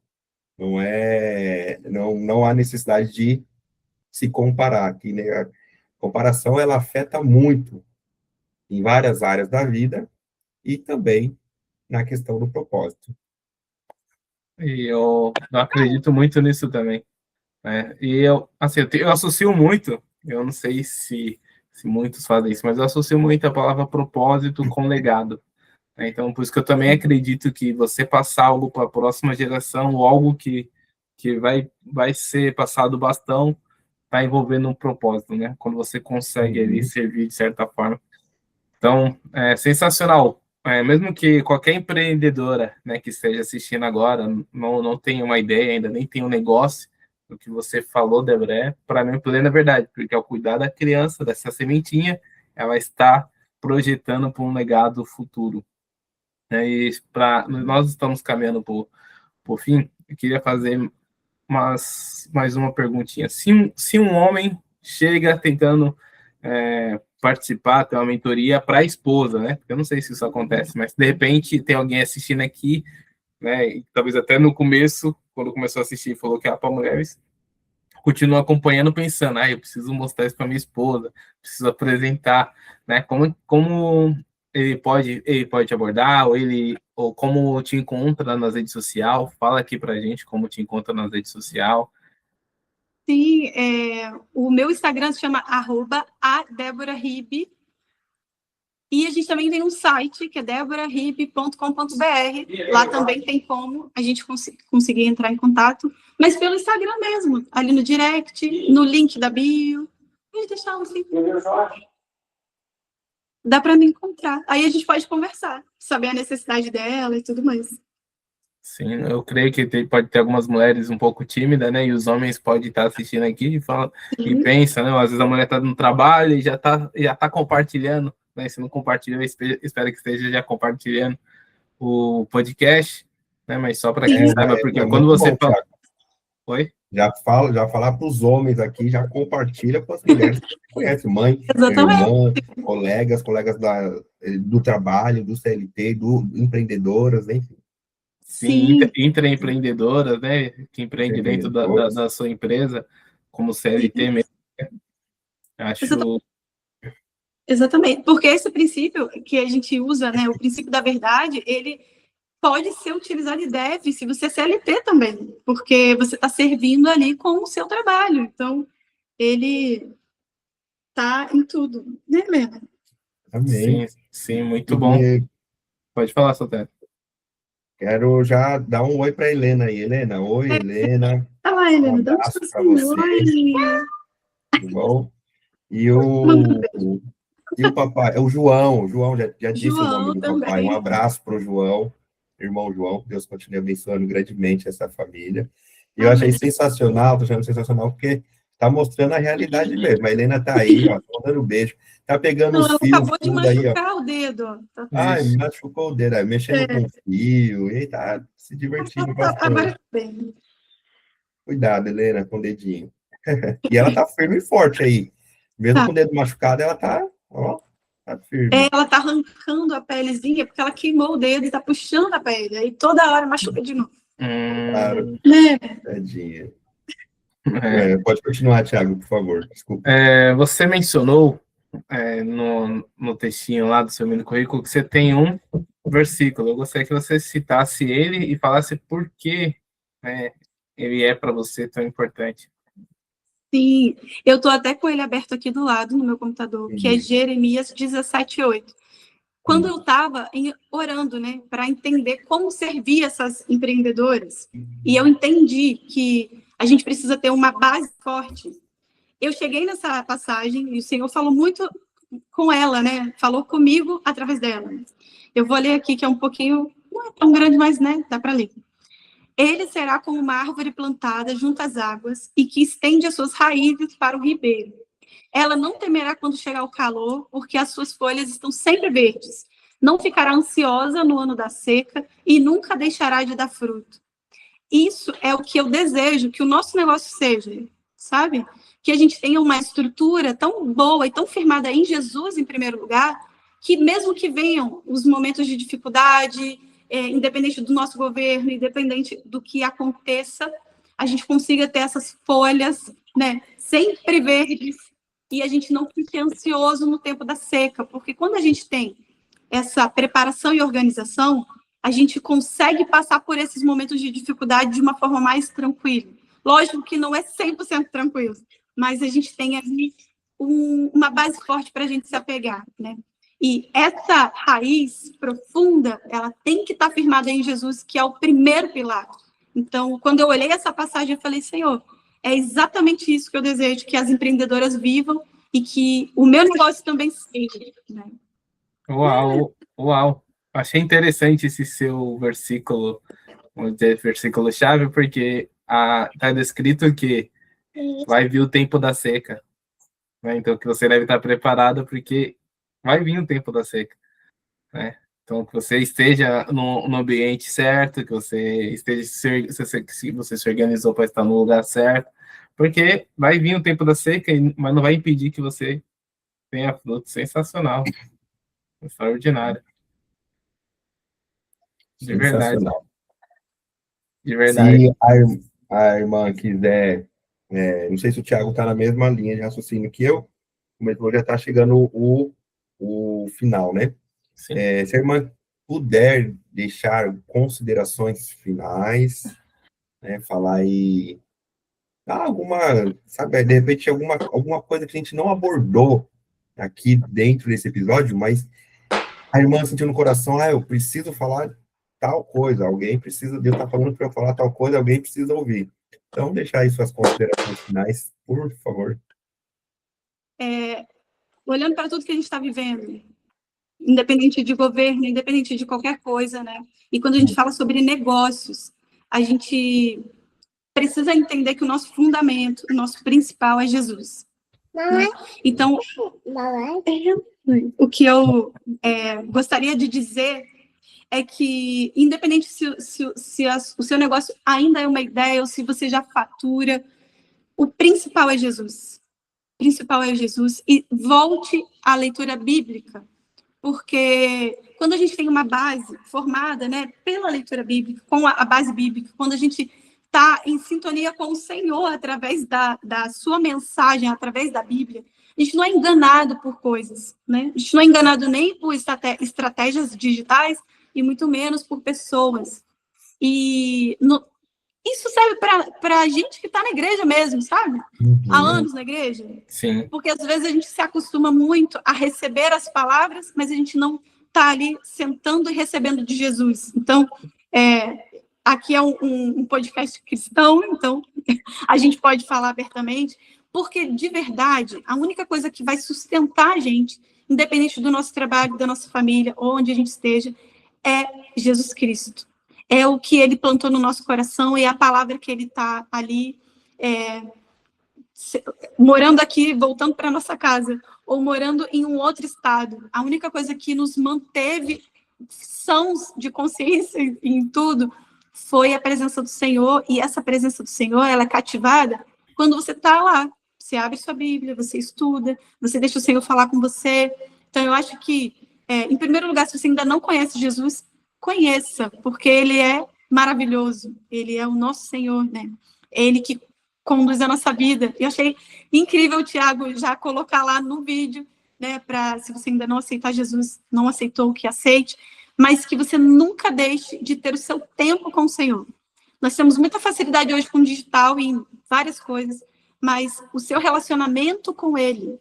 Não há necessidade de se comparar, que, né, a comparação ela afeta muito em várias áreas da vida e também na questão do propósito. E eu acredito muito nisso também, né? E eu associo muito, eu não sei se muitos fazem isso, mas eu associo muito a palavra propósito com legado. Então, por isso que eu também acredito que você passar algo para a próxima geração, ou algo que vai ser passado o bastão, está envolvendo um propósito, né? Quando você consegue ali servir de certa forma. Então, é sensacional. Mesmo que qualquer empreendedora, né, que esteja assistindo agora, não tenha uma ideia ainda, nem tenha um negócio, o que você falou, Débora, para mim, plena verdade, porque ao cuidar da criança, dessa sementinha, ela está projetando para um legado futuro. E nós estamos caminhando para o fim, eu queria fazer mais uma perguntinha. Se um homem chega tentando participar, ter uma mentoria para a esposa, né? Eu não sei se isso acontece, mas de repente tem alguém assistindo aqui, né? E talvez até no começo, quando começou a assistir, falou que era para mulheres, continua acompanhando, pensando, eu preciso mostrar isso para minha esposa, preciso apresentar, né? Como ele pode te abordar, ou como te encontra nas redes sociais? Fala aqui para a gente como te encontra nas redes sociais. Sim, o meu Instagram se chama @adeboraribe, e a gente também tem um site que é deboraribe.com.br. Lá também tem como a gente conseguir entrar em contato, mas pelo Instagram mesmo, ali no direct, no link da bio. Pode deixar assim. Dá para me encontrar. Aí a gente pode conversar, saber a necessidade dela e tudo mais. Sim, eu creio que pode ter algumas mulheres um pouco tímidas, né? E os homens podem estar assistindo aqui e pensa, né? Às vezes a mulher está no trabalho e já tá compartilhando, né? Se não compartilhou, espero que esteja já compartilhando o podcast, né? Mas só para quem saiba, porque quando você fala... Oi? Já falar para os homens aqui, já compartilha com as mulheres que você conhece, mãe, irmã, colegas do trabalho, do CLT, empreendedoras, enfim. Sim, intraempreendedoras, né? Que empreende dentro da sua empresa, como CLT mesmo. Acho... Exatamente, porque esse princípio que a gente usa, né, o princípio da verdade, ele pode ser utilizado e deve, se você é CLT também, porque você está servindo ali com o seu trabalho. Então, ele está em tudo, né, Helena? Amém. Sim, muito bom. Pode falar, Sotero. Quero já dar um oi para a Helena aí. Helena, oi, Helena. Olá, Helena. Um abraço para você. Tudo bom? E o papai, o João já disse o nome do papai. Um abraço para o João, irmão João, que Deus continue abençoando grandemente essa família. E eu achei sensacional, estou achando sensacional, porque está mostrando a realidade mesmo. A Helena está aí, ó, dando beijo, está pegando os fios. Acabou de machucar o dedo. Ai, machucou o dedo, mexendo com o fio, e tá se divertindo bastante. Agora bem. Cuidado, Helena, com o dedinho. E ela tá firme e forte aí. Mesmo com o dedo machucado, ela tá firme. Ela tá arrancando a pelezinha, porque ela queimou o dedo e tá puxando a pele. Aí toda hora machuca de novo. Claro. Tadinha. Pode continuar, Thiago, por favor. Desculpa. Você mencionou no textinho lá do seu mini currículo que você tem um versículo. Eu gostaria que você citasse ele e falasse por que ele é para você tão importante. Sim, eu estou até com ele aberto aqui do lado no meu computador, que é Jeremias 17:8. Quando eu estava orando, né, para entender como servir essas empreendedoras, e eu entendi que a gente precisa ter uma base forte, eu cheguei nessa passagem e o Senhor falou muito com ela, né, falou comigo através dela. Eu vou ler aqui, que é um pouquinho, não é tão grande, mas, né, dá para ler. Ele será como uma árvore plantada junto às águas e que estende as suas raízes para o ribeiro. Ela não temerá quando chegar o calor, porque as suas folhas estão sempre verdes. Não ficará ansiosa no ano da seca e nunca deixará de dar fruto. Isso é o que eu desejo que o nosso negócio seja, sabe? Que a gente tenha uma estrutura tão boa e tão firmada em Jesus, em primeiro lugar, que mesmo que venham os momentos de dificuldade, independente do nosso governo, independente do que aconteça, a gente consiga ter essas folhas, né, sempre verdes, e a gente não fique ansioso no tempo da seca, porque quando a gente tem essa preparação e organização, a gente consegue passar por esses momentos de dificuldade de uma forma mais tranquila. Lógico que não é 100% tranquilo, mas a gente tem ali uma base forte para a gente se apegar, né? E essa raiz profunda, ela tem que estar firmada em Jesus, que é o primeiro pilar. Então, quando eu olhei essa passagem, eu falei, Senhor, é exatamente isso que eu desejo, que as empreendedoras vivam e que o meu negócio também seja, né? Uau, uau. Achei interessante esse seu versículo, vamos dizer, versículo-chave, porque está descrito que vai vir o tempo da seca, né? Então, que você deve estar preparado, porque vai vir o tempo da seca, né? Então, que você esteja no ambiente certo, que você esteja, se você se organizou para estar no lugar certo, porque vai vir o tempo da seca, mas não vai impedir que você tenha fruto. Sensacional, extraordinário. De verdade. De verdade. Se a irmã quiser, não sei se o Thiago está na mesma linha de raciocínio que eu, mas já está chegando o final, né? Se a irmã puder deixar considerações finais, né, falar aí alguma, sabe, de repente alguma coisa que a gente não abordou aqui dentro desse episódio, mas a irmã sentiu no coração, eu preciso falar tal coisa, alguém precisa, Deus está falando para eu falar tal coisa, alguém precisa ouvir. Então, deixar aí suas considerações finais, por favor. Olhando para tudo que a gente está vivendo, independente de governo, independente de qualquer coisa, né? E quando a gente fala sobre negócios, a gente precisa entender que o nosso fundamento, o nosso principal é Jesus. Né? Então, o que eu gostaria de dizer é que, independente se o seu negócio ainda é uma ideia ou se você já fatura, o principal é Jesus. O principal é Jesus. E volte à leitura bíblica, porque quando a gente tem uma base formada, né, pela leitura bíblica, com a base bíblica, quando a gente está em sintonia com o Senhor através da sua mensagem, através da Bíblia, a gente não é enganado por coisas, né? A gente não é enganado nem por estratégias digitais e muito menos por pessoas. E isso serve para a gente que está na igreja mesmo, sabe? Há anos na igreja. Sim. Porque às vezes a gente se acostuma muito a receber as palavras, mas a gente não está ali sentando e recebendo de Jesus. Então, aqui é um podcast cristão, então a gente pode falar abertamente, porque, de verdade, a única coisa que vai sustentar a gente, independente do nosso trabalho, da nossa família, ou onde a gente esteja, é Jesus Cristo. É o que ele plantou no nosso coração, e a palavra que ele está ali, morando aqui, voltando para nossa casa, ou morando em um outro estado. A única coisa que nos manteve sãos de consciência em tudo foi a presença do Senhor, e essa presença do Senhor, ela é cativada quando você está lá. Você abre sua Bíblia, você estuda, você deixa o Senhor falar com você. Então, eu acho que, em primeiro lugar, se você ainda não conhece Jesus, conheça, porque Ele é maravilhoso, Ele é o nosso Senhor, né? É Ele que conduz a nossa vida. E eu achei incrível o Thiago já colocar lá no vídeo, né, para, se você ainda não aceitar Jesus, não aceitou, que aceite, mas que você nunca deixe de ter o seu tempo com o Senhor. Nós temos muita facilidade hoje com o digital e em várias coisas, mas o seu relacionamento com Ele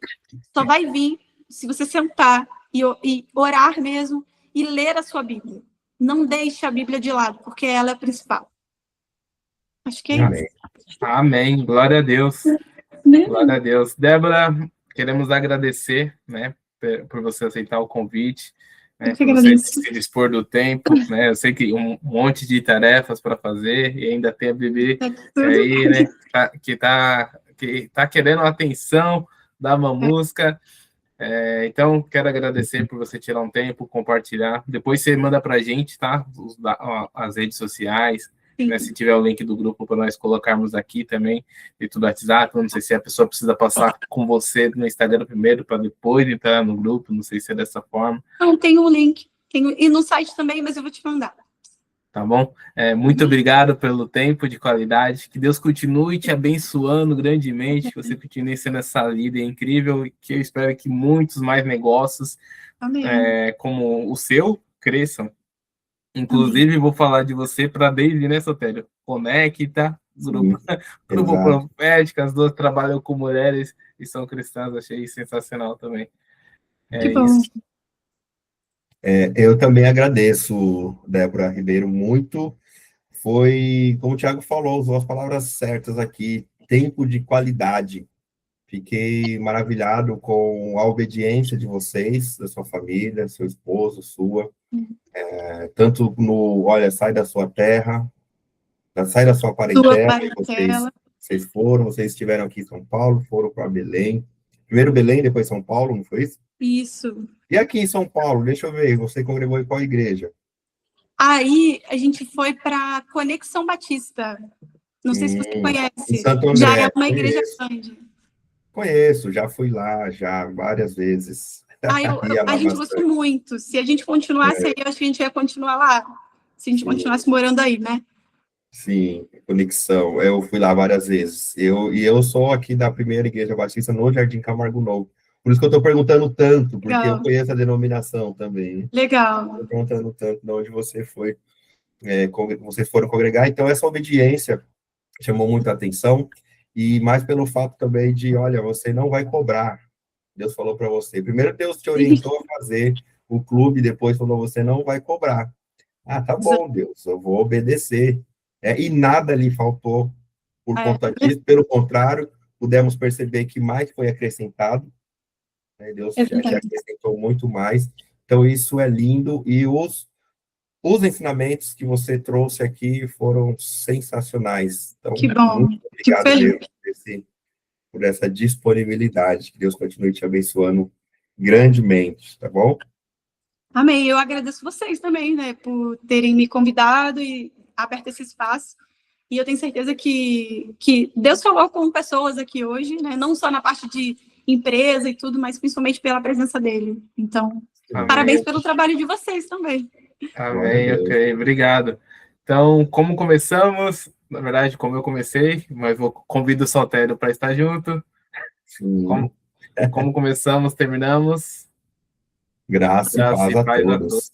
só vai vir se você sentar e orar mesmo e ler a sua Bíblia. Não deixe a Bíblia de lado, porque ela é a principal. Acho que é Amém. isso. Amém. Glória a Deus. Glória a Deus. Débora, queremos agradecer, né, por você aceitar o convite, né, por você se dispor do tempo, né? Eu sei que um monte de tarefas para fazer e ainda tem a bebê aí, né, que tá querendo atenção, da Mamusca. Então, quero agradecer por você tirar um tempo, compartilhar. Depois você manda para a gente, tá? As redes sociais, né? Se tiver o link do grupo para nós colocarmos aqui também, dentro do WhatsApp. Não sei se a pessoa precisa passar com você no Instagram primeiro, para depois entrar no grupo. Não sei se é dessa forma. Não, tem um link. E no site também, mas eu vou te mandar. Tá bom? Muito obrigado pelo tempo de qualidade. Que Deus continue te abençoando grandemente. Que você continue sendo essa líder incrível. E que eu espero que muitos mais negócios, como o seu, cresçam. Inclusive, vou falar de você para a Daisy, né, Sotério? Conecta, grupo Profética, as duas trabalham com mulheres e são cristãs. Achei sensacional também. Que bom. Isso. Eu também agradeço, Débora Ribeiro, muito. Foi, como o Thiago falou, usou as palavras certas aqui, tempo de qualidade. Fiquei maravilhado com a obediência de vocês, da sua família, seu esposo, sua. Tanto no, olha, sai da sua terra, sai da sua parentela, vocês estiveram aqui em São Paulo, foram para Belém. Primeiro Belém, depois São Paulo, não foi isso? Isso. E aqui em São Paulo, deixa eu ver, você congregou em qual igreja? Aí a gente foi para Conexão Batista. Não sei se você conhece. Santo André, já é uma igreja grande. Conheço, já fui lá, já várias vezes. A gente gostou muito. Se a gente continuasse aí, eu acho que a gente ia continuar lá. Se a gente continuasse morando aí, né? Sim, Conexão. Eu fui lá várias vezes. Eu sou aqui da primeira igreja batista no Jardim Camargo Novo. Por isso que eu estou perguntando tanto, porque eu conheço a denominação também. Legal. Estou perguntando tanto de onde você foi, vocês foram congregar. Então, essa obediência chamou muita atenção, e mais pelo fato também de, olha, você não vai cobrar. Deus falou para você. Primeiro, Deus te orientou a fazer o clube, depois falou, você não vai cobrar. Ah, tá bom, Deus, eu vou obedecer. E nada lhe faltou por conta disso, pelo contrário, pudemos perceber que mais foi acrescentado. Deus te acrescentou muito mais. Então, isso é lindo. E os ensinamentos que você trouxe aqui foram sensacionais. Então, que bom. Muito obrigado, Deus, por essa disponibilidade. Que Deus continue te abençoando grandemente, tá bom? Amém. Eu agradeço vocês também, né, por terem me convidado e aberto esse espaço. E eu tenho certeza que Deus falou com pessoas aqui hoje, né, não só na parte de empresa e tudo, mas principalmente pela presença dele. Então, parabéns pelo trabalho de vocês também. Amém, ok, obrigado. Então, como começamos, na verdade, como eu comecei, mas convido o Sotério para estar junto. Como começamos, terminamos. Graça e paz a todos.